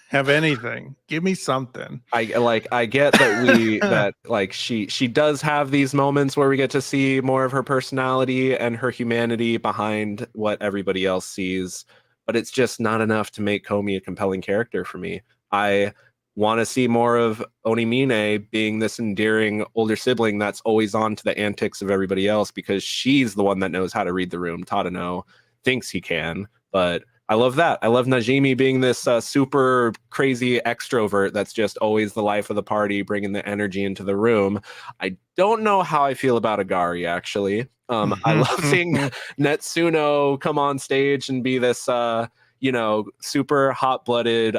Have anything. Give me something. I get that that like she does have these moments where we get to see more of her personality and her humanity behind what everybody else sees, but it's just not enough to make Komi a compelling character for me. I want to see more of Onimine being this endearing older sibling that's always on to the antics of everybody else, because she's the one that knows how to read the room. Tadano thinks he can, but I love that. I love Najimi being this super crazy extrovert that's just always the life of the party, bringing the energy into the room. I don't know how I feel about Agari, actually. I love seeing Netsuno come on stage and be this, super hot-blooded,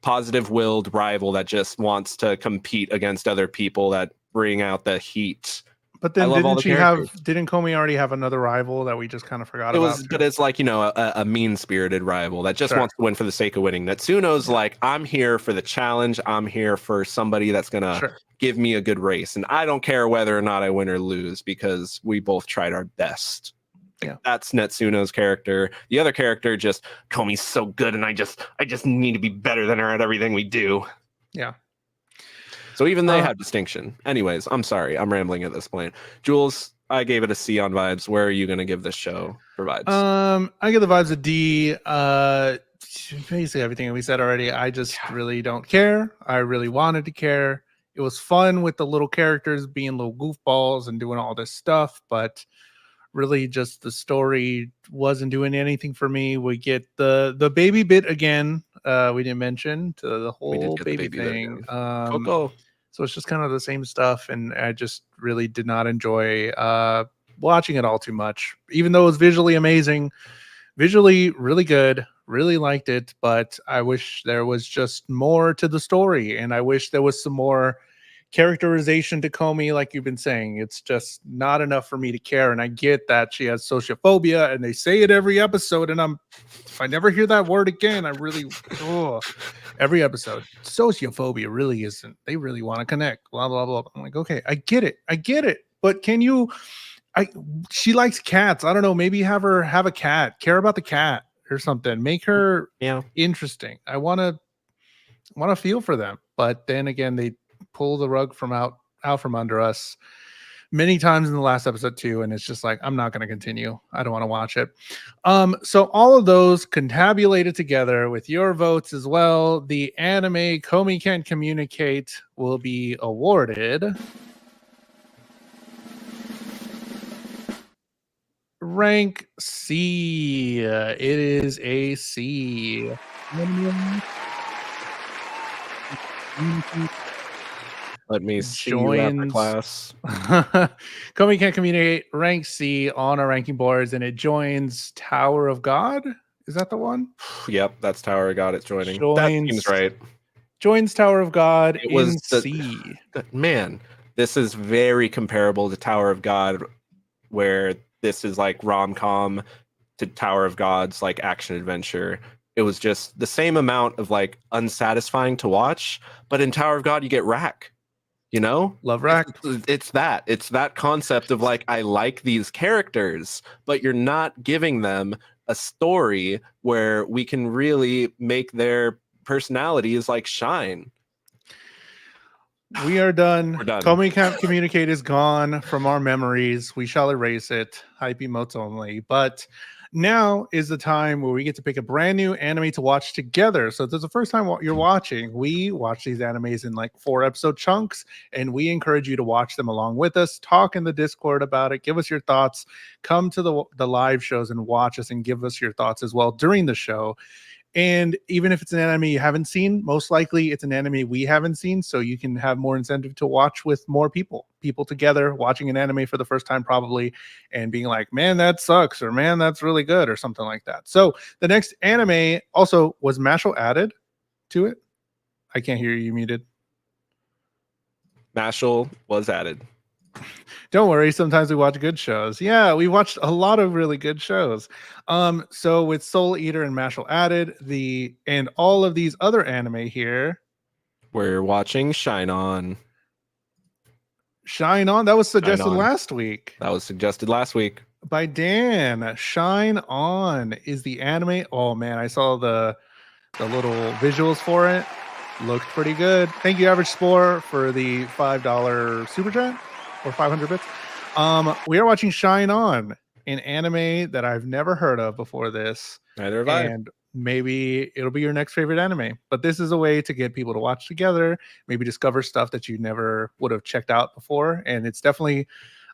positive-willed rival that just wants to compete against other people that bring out the heat. But then didn't Komi already have another rival that we just kind of forgot about? But it's like, a mean-spirited rival that just wants to win for the sake of winning. Netsuno's like, I'm here for the challenge. I'm here for somebody that's going to give me a good race. And I don't care whether or not I win or lose, because we both tried our best. That's Netsuno's character. The other character, just, Komi's so good, and I just need to be better than her at everything we do. Yeah. So even they have distinction. Anyways, I'm sorry. I'm rambling at this point. Jules, I gave it a C on vibes. Where are you going to give this show for vibes? I give the vibes a D. Basically everything we said already. I just really don't care. I really wanted to care. It was fun with the little characters being little goofballs and doing all this stuff, but really just the story wasn't doing anything for me. We get the baby bit again. We didn't mention the whole baby thing. Coco. So it's just kind of the same stuff, and I just really did not enjoy watching it all too much. Even though it was visually amazing, visually really good, really liked it, but I wish there was just more to the story, and I wish there was some more characterization to Komi, like you've been saying. It's just not enough for me to care, and I get that she has sociophobia, and they say it every episode, and if I never hear that word again, I really every episode, sociophobia really isn't, they really want to connect, blah blah blah. I'm like, okay, I get it, but can you she likes cats, I don't know, maybe have her have a cat, care about the cat or something, make her interesting. I want to feel for them, but then again, they pull the rug from out from under us many times in the last episode too, and it's just like, I'm not going to continue. I don't want to watch it. So all of those contabulated together with your votes as well, the anime Komi Can't Communicate will be awarded rank C. It is a C. Let me see you after class. Komi Can't Communicate, rank C on our ranking boards, and it joins Tower of God. Is that the one? Yep, that's Tower of God. It's joining. That seems Joins right. joins Tower of God It was in C. Man, this is very comparable to Tower of God, where this is like rom-com to Tower of God's like action adventure. It was just the same amount of like unsatisfying to watch, but in Tower of God you get Rack. You know, Love Rack. it's that concept of like, I like these characters, but you're not giving them a story where we can really make their personalities like shine. We are done. We're done. Komi Can't Communicate is gone from our memories. We shall erase it. Hype emotes only. But now is the time where we get to pick a brand new anime to watch together. So if this is the first time you're watching, we watch these animes in like 4-episode chunks, and we encourage you to watch them along with us. Talk in the Discord about it. Give us your thoughts. Come to the live shows and watch us and give us your thoughts as well during the show. And even if it's an anime you haven't seen, most likely it's an anime we haven't seen, so you can have more incentive to watch with more people together, watching an anime for the first time probably, and being like, man, that sucks, or man, that's really good, or something like that. So the next anime also was Mashal added to it. I can't hear you, muted. Mashal was added. Don't worry, sometimes we watch good shows. Yeah, we watched a lot of really good shows. So with Soul Eater and Mashal added, and all of these other anime here, we're watching Shine On. Shine On, that was suggested last week. That was suggested last week by Dan. Shine On is the anime. Oh man, I saw the little visuals for it. Looked pretty good. Thank you, Average Spore, for the $5 super chat, or 500 bits. We are watching Shine On, an anime that I've never heard of before this. Neither have I. And maybe it'll be your next favorite anime. But this is a way to get people to watch together, maybe discover stuff that you never would have checked out before. And it's definitely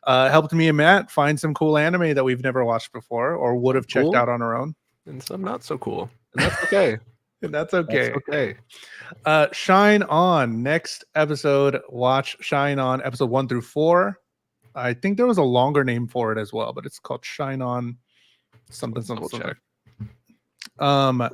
helped me and Matt find some cool anime that we've never watched before or would have checked out on our own. And some not so cool. And that's okay. And that's okay. That's okay. Shine On. Next episode, watch Shine On episode 1 through 4. I think there was a longer name for it as well, but it's called Shine On something. But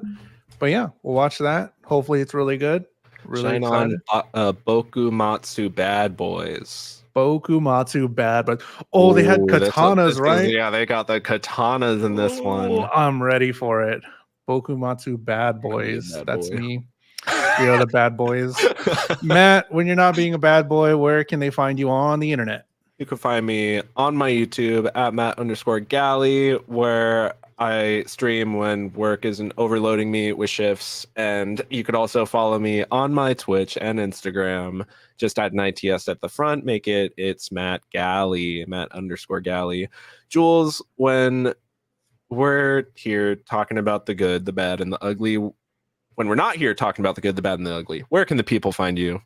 yeah, we'll watch that. Hopefully it's really good. Really Shine excited. On Bokumatsu Bad Boys. Bokumatsu Bad Boys. Oh, they had katanas, right? Yeah, they got the katanas in this one. I'm ready for it. Bokumatsu Bad Boys. That's me. We are the bad boys. Matt, when you're not being a bad boy, where can they find you on the internet? You can find me on my YouTube at Matt_Galley, where I stream when work isn't overloading me with shifts. And you could also follow me on my Twitch and Instagram, just at NITS at the front. It's Matt Galley, Matt_Galley. Jules, when we're here talking about the good, the bad, and the ugly, when we're not here talking about the good, the bad, and the ugly, where can the people find you?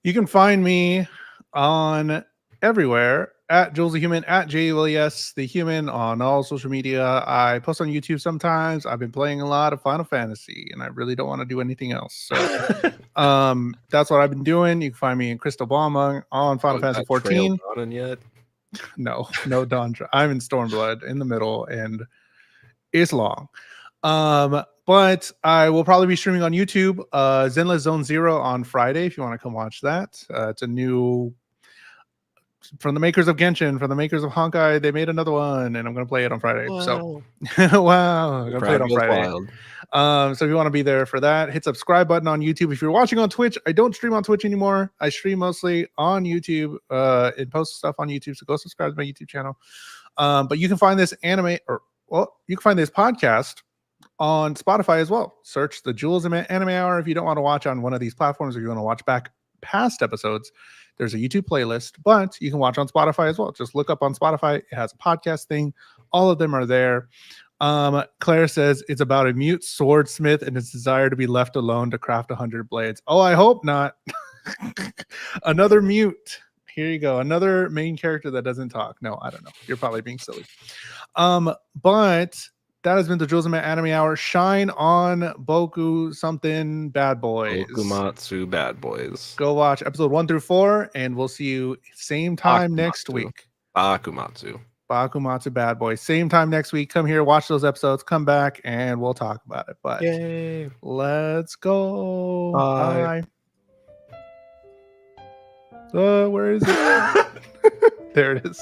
You can find me on everywhere at JulesTheHuman, at JulesTheHuman on all social media. I post on YouTube sometimes. I've been playing a lot of Final Fantasy, and I really don't want to do anything else. So that's what I've been doing. You can find me in Crystal Bomb on Final Fantasy 14. Yet? No Dawn. I'm in Stormblood in the middle, and it's long. But I will probably be streaming on YouTube. Zenless Zone Zero on Friday if you want to come watch that. It's a new from the makers of Genshin, from the makers of Honkai. They made another one, and I'm going to play it on Friday. Wow. So, wow, I'm going to play it on Friday. So if you want to be there for that, hit subscribe button on YouTube. If you're watching on Twitch, I don't stream on Twitch anymore. I stream mostly on YouTube and post stuff on YouTube. So go subscribe to my YouTube channel. But you can find this you can find this podcast on Spotify as well. Search the Jules Anime Hour if you don't want to watch on one of these platforms, or you want to watch back past episodes. There's a YouTube playlist, but you can watch on Spotify as well. Just look up on Spotify. It has a podcast thing. All of them are there. Claire says it's about a mute swordsmith and his desire to be left alone to craft 100 blades. Oh, I hope not. Another mute. Here you go. Another main character that doesn't talk. No, I don't know. You're probably being silly. But that has been the Jules Anime Hour. Shine On Boku something Bad Boys. Bokumatsu Bad Boys. Go watch episode 1 through 4, and we'll see you same time next week. Bakumatsu. Bakumatsu Bad Boy. Same time next week. Come here, watch those episodes, come back, and we'll talk about it. But Yay. let's go. Bye. Bye. Where is it? There it is.